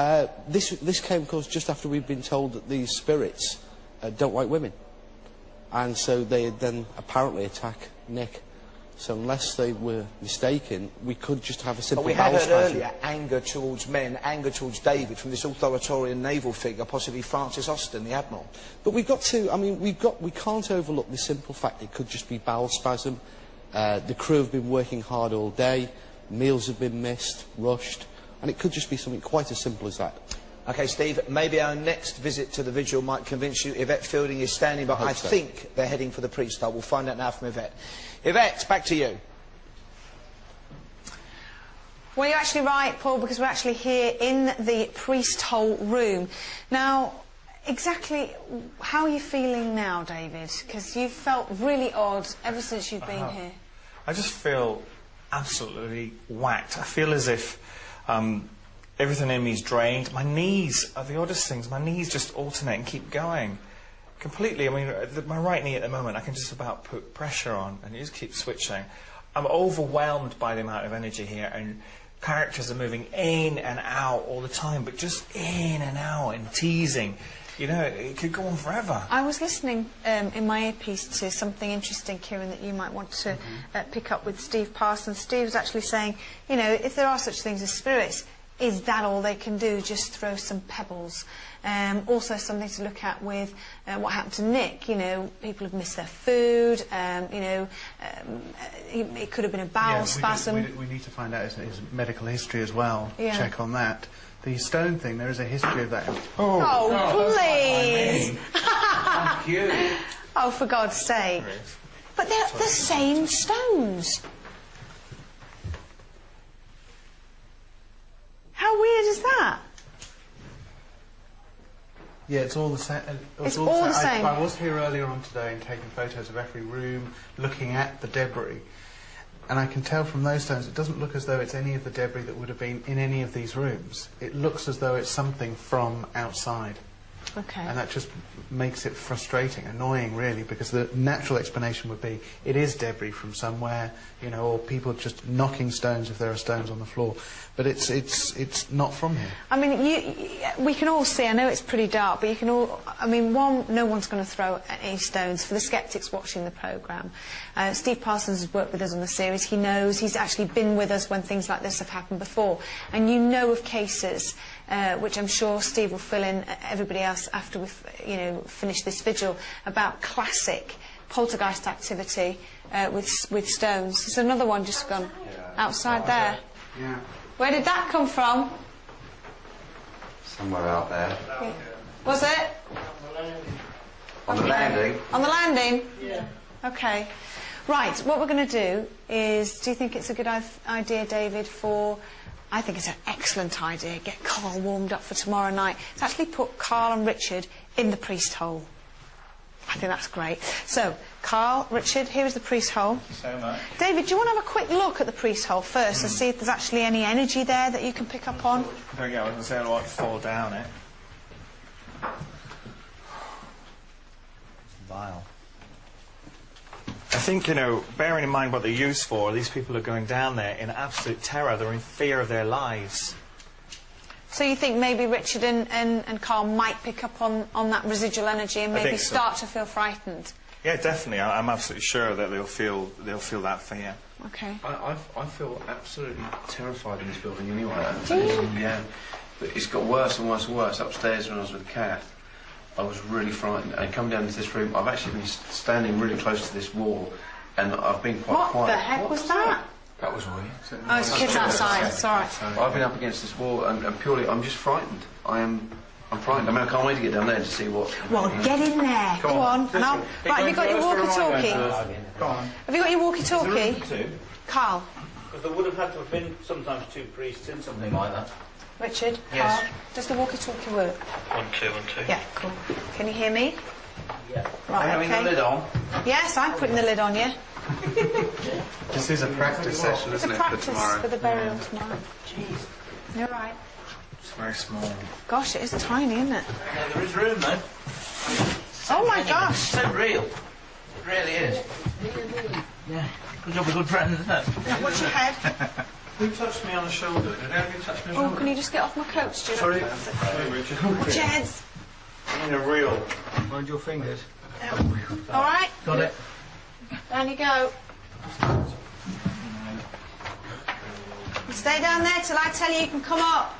This came, of course, just after we'd been told that these spirits don't like women. And so they then apparently attack Nick. So unless they were mistaken, we could just have a simple But we had bowel heard spasm. earlier anger towards men, anger towards David from this authoritarian naval figure, possibly Francis Austin, the Admiral. But we've got to, I mean, we can't overlook the simple fact it could just be bowel spasm. The crew have been working hard all day, meals have been missed, rushed, and it could just be something quite as simple as that. OK, Steve, maybe our next visit to the vigil might convince you. Yvette Fielding is standing by. I so. think they're heading for the priest hole. We'll find out now from Yvette. Yvette, back to you. Well, you're actually right, Paul, because we're actually here in the priest hole room. Now, exactly how are you feeling now, David? Because you've felt really odd ever since you've been here. I just feel absolutely whacked. I feel as if everything in me is drained. My knees are the oddest things. My knees just alternate and keep going. Completely. I mean, my right knee at the moment, I can just about put pressure on and it just keeps switching. I'm overwhelmed by the amount of energy here, and characters are moving in and out all the time, but just in and out and teasing. You know, it could go on forever. I was listening in my earpiece to something interesting, Kieran, that you might want to pick up with Steve Parsons. Steve was actually saying, you know, if there are such things as spirits, is that all they can do? Just throw some pebbles. Also something to look at with what happened to Nick. You know, people have missed their food. You know, it could have been a bowel spasm. We need to find out his medical history as well. Yeah. Check on that. The stone thing, there is a history of that. Oh, please! Thank you. Oh, for God's sake. But they're the same stones. How weird is that? Yeah, it's all the same. It's all the same. I was here earlier on today and taking photos of every room, looking at the debris. And I can tell from those stones, it doesn't look as though it's any of the debris that would have been in any of these rooms. It looks as though it's something from outside. Okay. And that just makes it frustrating, annoying really, because the natural explanation would be it is debris from somewhere, you know, or people just knocking stones if there are stones on the floor. But it's not from here. I mean, we can all see, I know it's pretty dark, but you can all, I mean, no one's going to throw any stones. For the sceptics watching the programme, Steve Parsons has worked with us on the series. He knows, he's actually been with us when things like this have happened before. And you know of cases, which I'm sure Steve will fill in everybody else after we've, you know, finished this vigil, about classic poltergeist activity with stones. There's another one just gone outside there. Yeah. Where did that come from? Somewhere out there. Yeah. Was it? On the landing? On the landing? Yeah. Okay. Right, what we're going to do is, do you think it's a good idea, David, I think it's an excellent idea, get Carl warmed up for tomorrow night. To actually put Carl and Richard in the priest hole. I think that's great. So, Carl, Richard, here is the priest hole. Thank you so much. David, do you want to have a quick look at the priest hole first and see if there's actually any energy there that you can pick up on? Yeah, I was going to say I don't want to fall down it. Vile. I think, you know, bearing in mind what they're used for, these people are going down there in absolute terror. They're in fear of their lives. So you think maybe Richard and Carl might pick up on that residual energy and maybe start to feel frightened? Yeah, definitely. I'm absolutely sure that they'll feel that fear. Okay. I feel absolutely terrified in this building anyway. Do you? Yeah. But it's got worse and worse and worse. Upstairs when I was with Kat, I was really frightened. I come down to this room, I've actually been standing really close to this wall, and I've been quite quiet. What the heck was that? That was weird. Oh, it's kids outside, it's alright. I've been up against this wall, and purely, I'm just frightened. I'm frightened. I mean, I can't wait to get down there to see what... Well, get in there. Go on. And right, have you got your walkie-talkie? Go on. Have you got your walkie-talkie? Carl. Because there would have had to have been sometimes two priests in something like that. Richard? Yes. Carl? Does the walkie-talkie work? 1, 2, 1, 2. Yeah, cool. Can you hear me? Yeah. Right, Having the lid on? Yes, I'm putting the lid on you. This is a practice session, isn't it, for tomorrow? For the burial tomorrow. Jeez. You're right. It's very small. Gosh, it is tiny, isn't it? Yeah, there is room, though. Oh my gosh. It's so real. It really is. Yeah. Good job, a good friend, isn't it? Yeah, watch your head. Who touched me on the shoulder? Did anybody touch me on the shoulder? Oh, can you just get off my coat, Stuart? Sorry. Sorry, Richard. Watch your heads. I mean a real... Mind your fingers. All right? Got it. Down you go. Stay down there till I tell you can come up.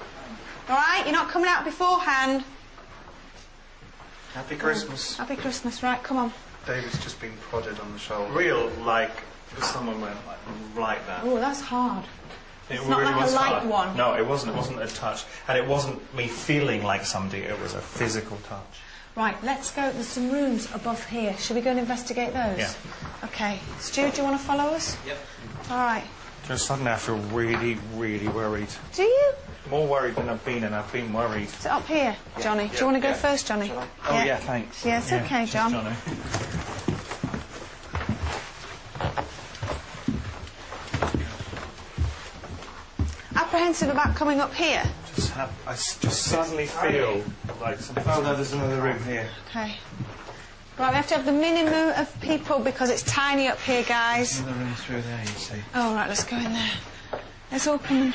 All right? You're not coming out beforehand. Happy Christmas. Happy Christmas, right? Come on. David's just been prodded on the shoulder. Real, like, someone went like that. Oh, that's hard. It It's not really like was a light hard. one. No, it wasn't. It wasn't a touch. And it wasn't me feeling like somebody. It was a physical touch. Right, let's go. There's some rooms above here. Should we go and investigate those? Yeah. Okay. Stu, do you want to follow us? Yep. All right. Just suddenly I feel really, really worried. Do you? More worried than I've been, and I've been worried. Is it up here, Johnny? Do you want to go first, Johnny? Oh, yeah, thanks. Yeah, it's okay, just John. Johnny. Apprehensive about coming up here? I just suddenly feel like something. Oh, no, there's another room here. Okay. Right, we have to have the minimum of people because it's tiny up here, guys. Another room through there, you see. Oh, right, let's go in there. Let's open them.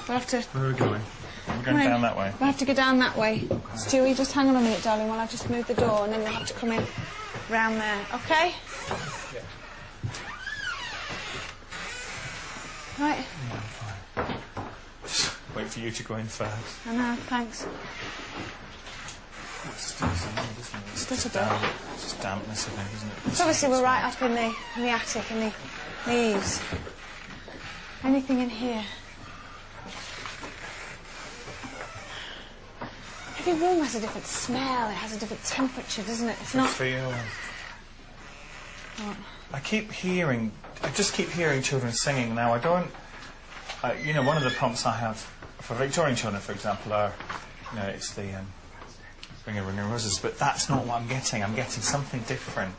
We'll have to... Where are we going? We're going down that way. We'll have to go down that way. Stewie, just hang on a minute, darling, while I just move the door, and then you'll have to come in round there, OK? Yeah. Right. Yeah, I'm fine. Just wait for you to go in first. I know, thanks. It's just dampness of it, isn't it? So obviously we're right up in the attic, in the eaves. Anything in here? Every room has a different smell, it has a different temperature, doesn't it? It's not... Feel. What? I just keep hearing children singing now. I don't... you know, one of the prompts I have for Victorian children, for example, are... You know, it's the... Ring a Ring of Roses, but that's not what I'm getting. I'm getting something different.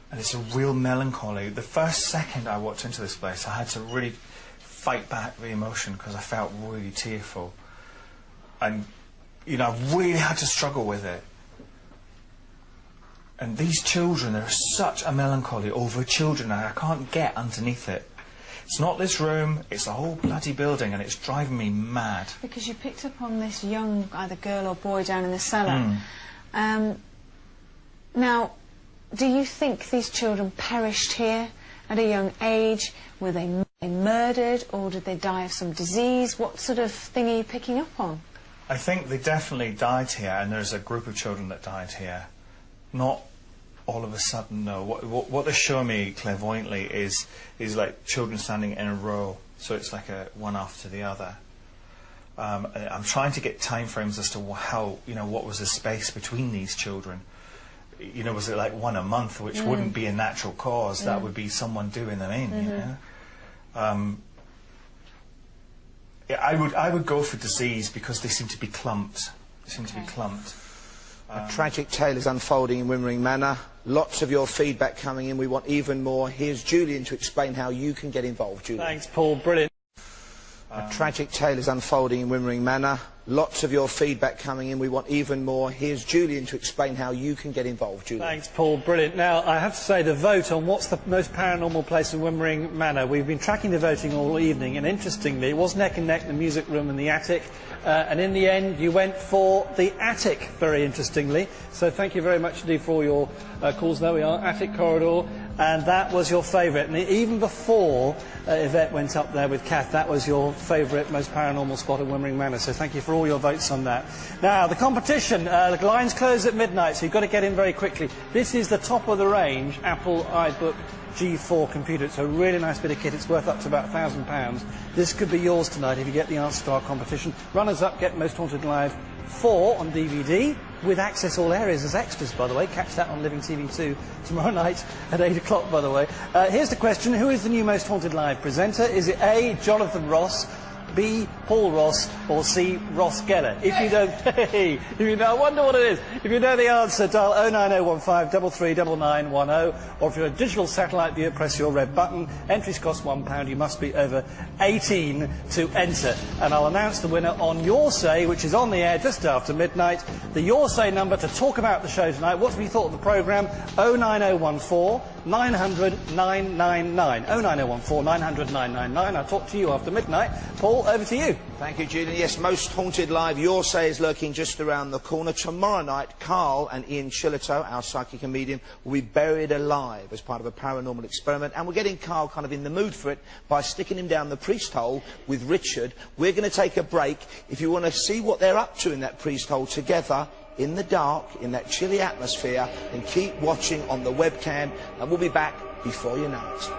And it's a real melancholy. The first second I walked into this place, I had to really fight back the emotion because I felt really tearful. And, you know, I really had to struggle with it. And these children, there's such a melancholy over children, and I can't get underneath it. It's not this room, it's the whole bloody building, and it's driving me mad. Because you picked up on this young, either girl or boy, down in the cellar. Now, do you think these children perished here at a young age? Were they murdered, or did they die of some disease? What sort of thing are you picking up on? I think they definitely died here, and there's a group of children that died here. Not all of a sudden, no. What they show me clairvoyantly is like children standing in a row, so it's like a one after the other. I'm trying to get time frames as to how, you know, what was the space between these children. You know, was it like one a month, which wouldn't be a natural cause? That would be someone doing them in, you know. Yeah, I would go for disease because they seem to be clumped. They seem to be clumped. A tragic tale is unfolding in Wimmering Manor. Lots of your feedback coming in. We want even more. Here's Julian to explain how you can get involved. Julian. Thanks, Paul. Brilliant. A tragic tale is unfolding in Wimmering Manor. Lots of your feedback coming in. We want even more. Here's Julian to explain how you can get involved. Julian. Thanks, Paul. Brilliant. Now, I have to say, the vote on what's the most paranormal place in Wimmering Manor, we've been tracking the voting all evening, and interestingly, it was neck and neck, the music room and the attic, and in the end, you went for the attic, very interestingly. So thank you very much indeed for all your calls. There we are, attic corridor, and that was your favourite. And even before Yvette went up there with Kath, that was your favourite, most paranormal spot in Wimmering Manor. So thank you for all your votes on that. Now, the competition, the lines close at midnight, so you've got to get in very quickly. This is the top of the range Apple iBook G4 computer. It's a really nice bit of kit. It's worth up to about £1,000. This could be yours tonight if you get the answer to our competition. Runners up get Most Haunted Live 4 on DVD, with Access All Areas as extras, by the way. Catch that on Living TV 2 tomorrow night at 8 o'clock, by the way. Here's the question. Who is the new Most Haunted Live presenter? Is it A, Jonathan Ross, B, Paul Ross, or C, Ross Geller? If you don't... Hey, if you know, I wonder what it is. If you know the answer, dial 09015 339910, or if you're a digital satellite viewer, press your red button. Entries cost £1. You must be over 18 to enter. And I'll announce the winner on Your Say, which is on the air just after midnight. The Your Say number to talk about the show tonight. What have you thought of the programme? 09014 900 999. 09014 900 999. I'll talk to you after midnight. Paul, over to you. Thank you, Julian. Yes, Most Haunted Live, Your Say is lurking just around the corner. Tomorrow night, Carl and Ian Shillito, our psychic and medium, will be buried alive as part of a paranormal experiment. And we're getting Carl kind of in the mood for it by sticking him down the priest hole with Richard. We're going to take a break. If you want to see what they're up to in that priest hole together, in the dark, in that chilly atmosphere, then keep watching on the webcam, and we'll be back before you know it.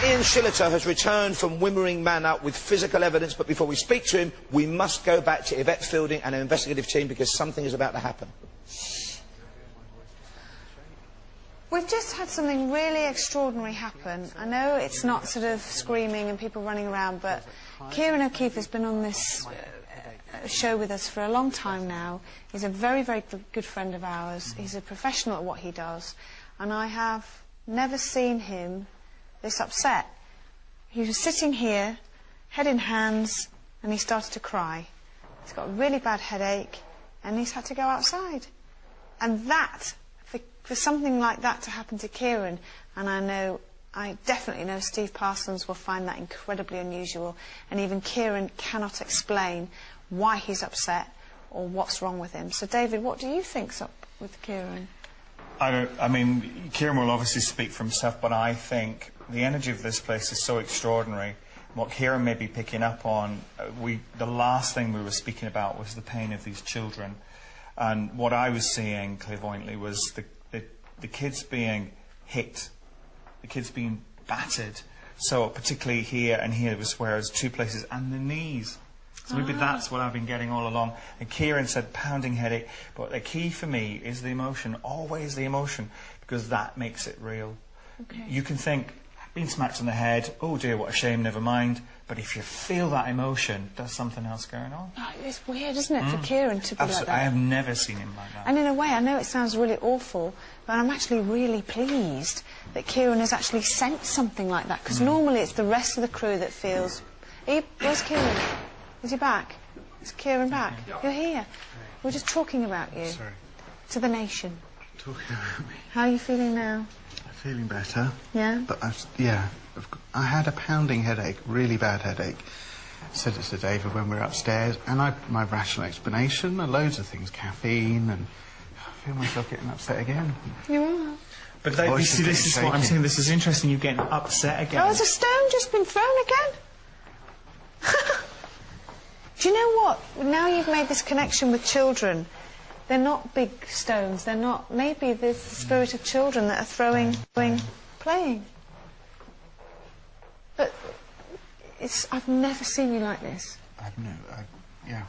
Ian Shillito has returned from Wimmering Manor with physical evidence, but before we speak to him, we must go back to Yvette Fielding and her investigative team because something is about to happen. We've just had something really extraordinary happen. I know it's not sort of screaming and people running around, but Kieran O'Keefe has been on this show with us for a long time now. He's a very, very good friend of ours. He's a professional at what he does, and I have never seen him this upset. He was sitting here, head in hands, and he started to cry. He's got a really bad headache, and he's had to go outside. And that, for something like that to happen to Kieran, and I definitely know Steve Parsons will find that incredibly unusual, and even Kieran cannot explain why he's upset or what's wrong with him. So, David, what do you think's up with Kieran? I mean, Kieran will obviously speak for himself, but I think the energy of this place is so extraordinary. What Kieran may be picking up on, the last thing we were speaking about was the pain of these children. And what I was seeing clairvoyantly was the kids being hit, the kids being battered. So particularly here and here was where there's two places, and the knees. So maybe that's what I've been getting all along. And Kieran said pounding headache, but the key for me is the emotion, always the emotion, because that makes it real. Okay. You can think, being smacked on the head, oh dear, what a shame, never mind. But if you feel that emotion, there's something else going on. Oh, it's weird, isn't it, for Kieran to be like that? I have never seen him like that. And in a way, I know it sounds really awful, but I'm actually really pleased that Kieran has actually sensed something like that, because normally it's the rest of the crew that feels... Where's Kieran? Is he back? Is Kieran back? You're here. We're just talking about you. Sorry. To the nation. Talking about me. How are you feeling now? I'm feeling better. Yeah? But I had a pounding headache, really bad headache. Said it to David when we were upstairs, and my rational explanation, loads of things, caffeine, and I feel myself getting upset again. You are. But you see, this is what I'm saying. This is interesting. You're getting upset again. Oh, has a stone just been thrown again? Do you know what? Now you've made this connection with children. They're not big stones. They're not... Maybe there's the spirit of children that are throwing, playing. But I've never seen you like this. Yeah.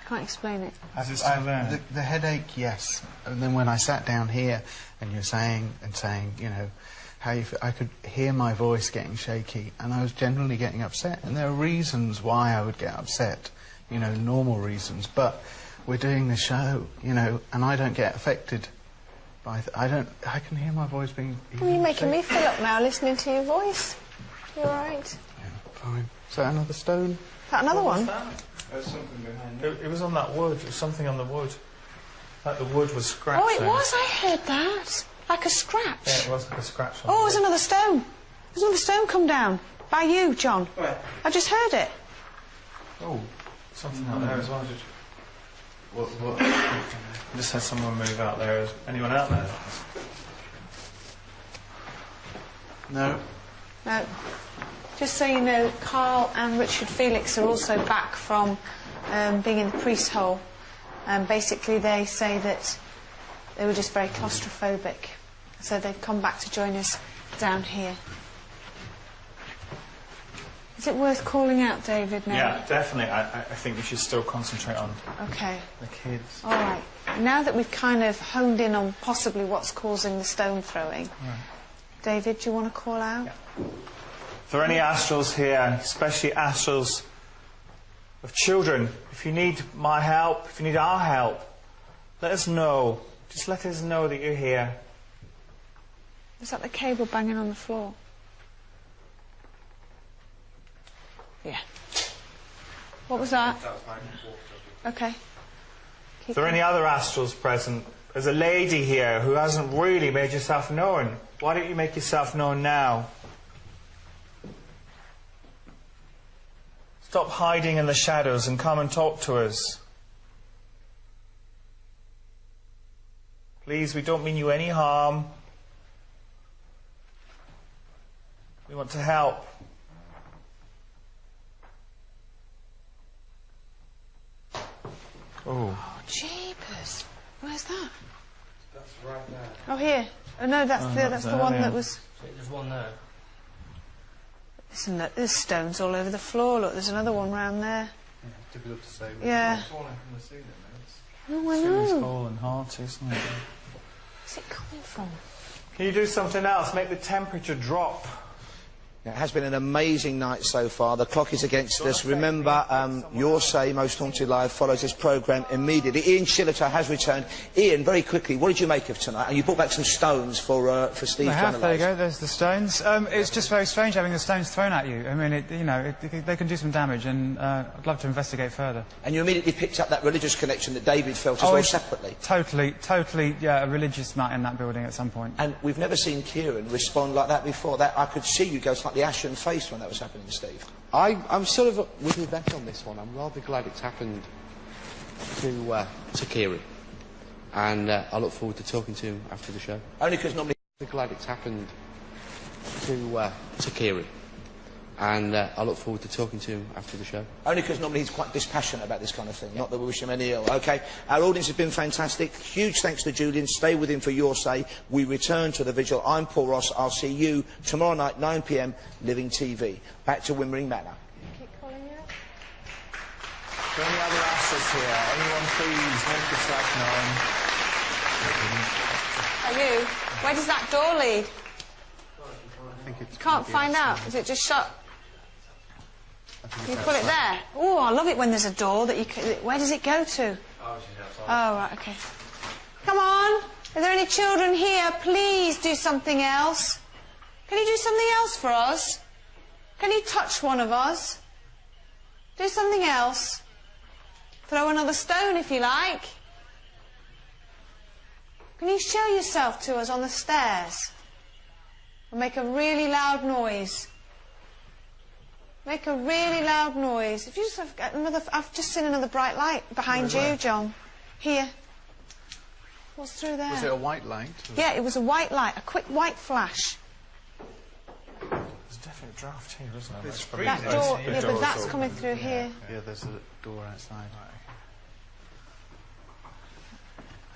Can't explain it. The headache, yes. And then when I sat down here, and you're saying, you know, how I could hear my voice getting shaky, and I was generally getting upset. And there are reasons why I would get upset, you know, normal reasons. But we're doing the show, you know, and I don't get affected by... I can hear my voice being... Well, you're making me fill up now listening to your voice. You all right? Yeah, fine. Is that another stone? Is that another one? There's something behind it. It was on that wood. It was something on the wood. Like the wood was scratching. Oh, it was. I heard that. Like a scratch. Yeah, it was like a scratch. Oh, there's another stone. There's another stone come down. By you, John. Where? I just heard it. Oh, something out there as well. What? I just had someone move out there. Is anyone out there? No. No. Just so you know, Carl and Richard Felix are also back from being in the priest hole. Basically, they say that they were just very claustrophobic. So they've come back to join us down here. Is it worth calling out, David, now? Yeah, definitely. I think we should still concentrate on the kids. All right. Now that we've kind of honed in on possibly what's causing the stone throwing, David, do you want to call out? If there are any astrals here, especially astrals of children, if you need my help, if you need our help, let us know. Just let us know that you're here. Is that the cable banging on the floor? Yeah. What was that? Okay. If there are any other astrals present, there's a lady here who hasn't really made herself known. Why don't you make yourself known now? Stop hiding in the shadows and come and talk to us. Please, we don't mean you any harm. We want to help. Oh. Oh, jeepers. Where's that? That's right there. Oh, here. Oh, no, that's the one that was... There's one there. Listen, look, there's stones all over the floor. Look, there's another one round there. Yeah, difficult to say. Yeah. Oh, I know. It's cold and hot, isn't it? Where's it coming from? Can you do something else? Make the temperature drop. It has been an amazing night so far. The clock is against us. Remember, Your Say Most Haunted Live follows this programme immediately. Ian Shilliter has returned. Ian, very quickly, what did you make of tonight? And you brought back some stones for Steve. There you go. There's the stones. It's just very strange having the stones thrown at you. I mean, they can do some damage, and I'd love to investigate further. And you immediately picked up that religious connection that David felt as well separately. Totally, yeah, a religious night in that building at some point. And we've never seen Kieran respond like that before. That I could see you go slightly ashen faced when that was happening, Steve. I'm sort of with Yvette on this one. I'm rather glad it's happened to Kieran, and I look forward to talking to him after the show. Only because normally... I'm glad it's happened to Kieran, and I look forward to talking to him after the show. Only because normally he's quite dispassionate about this kind of thing. Not that we wish him any ill. OK, our audience has been fantastic. Huge thanks to Julian. Stay with him for Your Say. We return to the vigil. I'm Paul Ross. I'll see you tomorrow night, 9 p.m, Living TV. Back to Wimmering Manor. Keep calling out. Are there any other astrals here? Anyone please make yourself known? Are you? Where does that door lead? You can't find out. Is it just shut? You put it there. Oh, I love it when there's a door that you can... Where does it go to? Oh, right, OK. Come on. Are there any children here? Please do something else. Can you do something else for us? Can you touch one of us? Do something else. Throw another stone if you like. Can you show yourself to us on the stairs? And make a really loud noise. Make a really loud noise. If you just have another... I've just seen another bright light behind you, John. Here. What's through there? Was it a white light? Yeah, it was a white light, a quick white flash. There's definitely a draft here, isn't there? It's That door, yeah, but that's coming through here. Yeah, there's a door outside.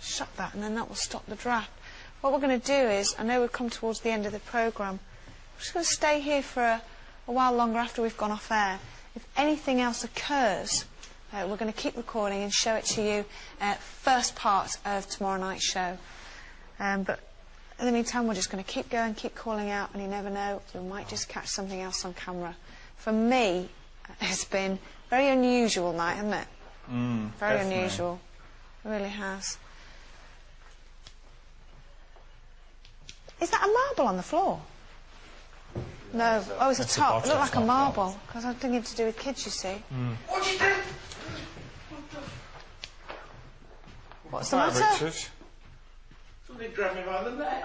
Shut that, and then that will stop the draft. What we're going to do is, I know we've come towards the end of the programme, we're just going to stay here for a while longer after we've gone off air. If anything else occurs, we're going to keep recording and show it to you first part of tomorrow night's show. But in the meantime, we're just going to keep going, keep calling out, and you never know, we might just catch something else on camera. For me, it's been a very unusual night, hasn't it? Very definitely. unusual. It really has. Is that a marble on the floor? No. Oh, it's a top. It looked like a marble. Because I think it's to do with kids, you see. What you do? What's the matter? Richard? Somebody grabbed me by the neck.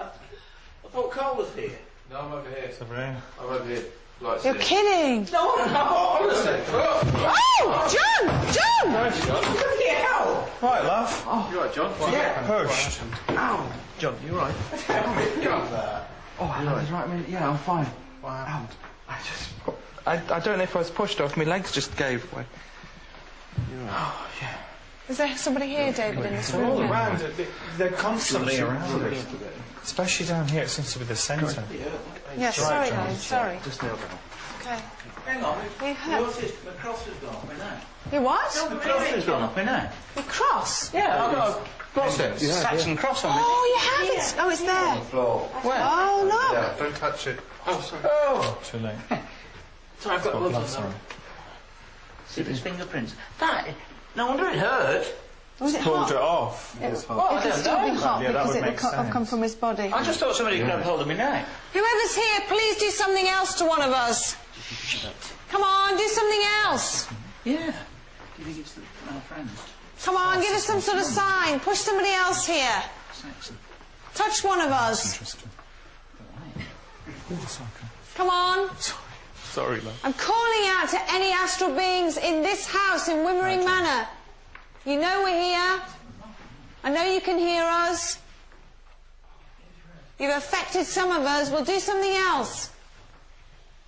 I thought Carl was here. No, I'm over here. Sabrina? I'm over here. Like You're kidding. No, honestly. Oh, John! John! Bloody hell! Right, love. Oh, you right, John? Yeah. Pushed. Ow! John, you right? Oh, right. I mean, yeah, I'm fine. What happened? I don't know if I was pushed off. My legs just gave way. Oh, yeah. Is there somebody here, David, in this They're room? all Yeah. around. They're constantly around. Especially down here, it seems to be the centre. Yeah, sorry, John. guys, sorry. Just nailed it. Okay. Hang on. You hurt? The cross has gone up in there. You what? The cross has gone up in there. Your cross? Yeah, I've got a cross there. Saxon cross on it. Oh, you have it. Oh, it's there. Where? Oh, look. Don't touch it. Oh, sorry. Oh. Too late. Sorry, I've got gloves on. Sorry. See if his fingerprints. That. No wonder it hurt. Was it Pulled hot? it off. It was Well, I could don't still be know. hot Yeah, that because would it make have come sense. from his body. I just thought somebody could have hold of me now. Whoever's here, please do something else to one of us. Come on, do something else. Yeah. Do you think it's our friends? Come on, give us some sort of sign. Push somebody else here. Saxon. Touch one of us. Interesting. Come on. Sorry, love. I'm calling out to any astral beings in this house in Wimmering Manor. You know we're here. I know you can hear us. You've affected some of us. We'll do something else.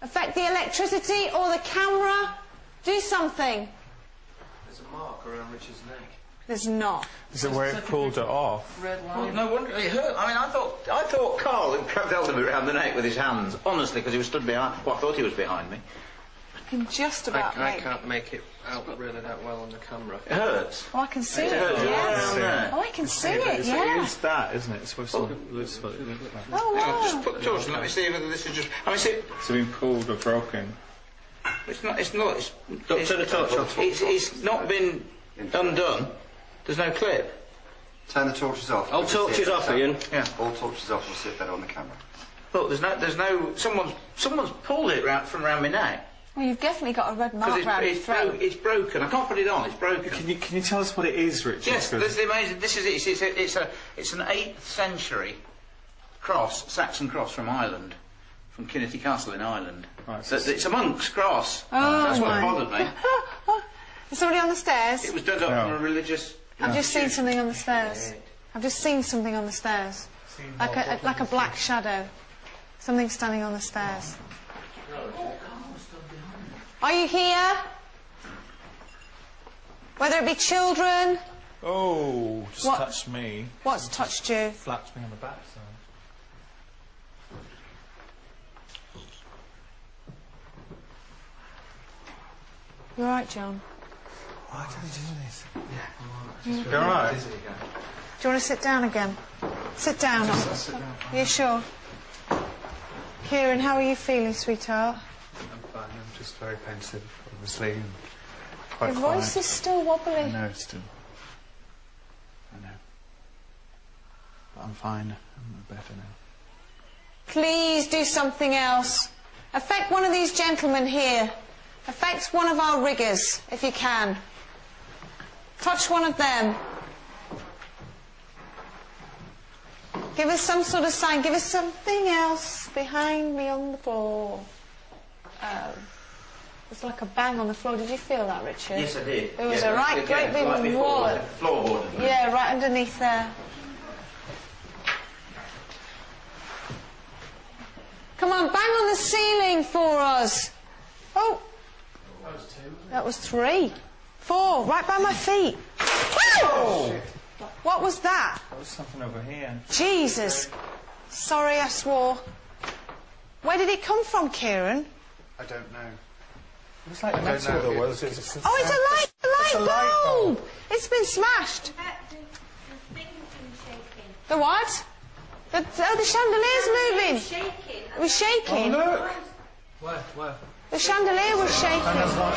Affect the electricity or the camera. Do something. There's a mark around Richard's neck. There's not. Is it where it pulled it off? Red Well, line. no wonder it hurt. I mean, I thought Carl had held him around the neck with his hands. Honestly, because he was stood behind. Well, I thought he was behind me. I can just about I make... can't make it out really that well on the camera. It hurts. Oh, I can see It it, hurts right yes. around there. Oh, I can see it, yeah. It's that, isn't it? It's supposed to look like. Oh, Hang on, just wow. put the torch and let me see whether this is just. I mean, see, It's been pulled or broken. it's not. It's not. Don't turn the torch off. It's not been undone. There's no clip. Turn the torches off. All You can see torches it off, better. Ian. Yeah. All torches off will sit better on the camera. Look, there's no. Someone's pulled it from around my neck. Well, you've definitely got a red mark Because around your throat. it's broken. I can't put it on. It's broken. Can you tell us what it is, Richard? Yes, this is amazing. This is it. It's an 8th century cross, Saxon cross from Ireland, from Kinnity Castle in Ireland. Right, So it's a monk's cross. Oh, That's what my. bothered me. Is somebody on the stairs? It was dug up from a religious. I've just seen something on the stairs. I've just seen something on the stairs. Like a black shadow. Something standing on the stairs. Are you here? Whether it be children. Oh, just What? touched me. What's touched you? Flapped me on the backside. You alright, John? Why did he do this? You You alright? Do you want to sit down again? Sit down. Are you sure? Kieran, how are you feeling, sweetheart? I'm fine. I'm just very pensive, obviously, and quite Your quiet. voice is still wobbly. I know, still. I know. But I'm fine. I'm better now. Please do something else. Affect one of these gentlemen here. Affect one of our riggers, if you can. Touch one of them. Give us some sort of sign. Give us something else behind me on the floor. It's like a bang on the floor. Did you feel that, Richard? Yes, I did. It was Yeah, a right great big like before, wall. like a floorboard. Yeah, right underneath there. Come on, bang on the ceiling for us. Oh. That was 2. That was 3. 4, right by my feet. Oh! What was that? That was something over here. Jesus. Sorry, I swore. Where did it come from, Kieran? I don't know. It was like I don't know. metal, was it? Oh, it's a light bulb! It's been smashed. The what? The chandelier's moving. It was shaking. Oh, look! Where? The chandelier was shaking. And there's one.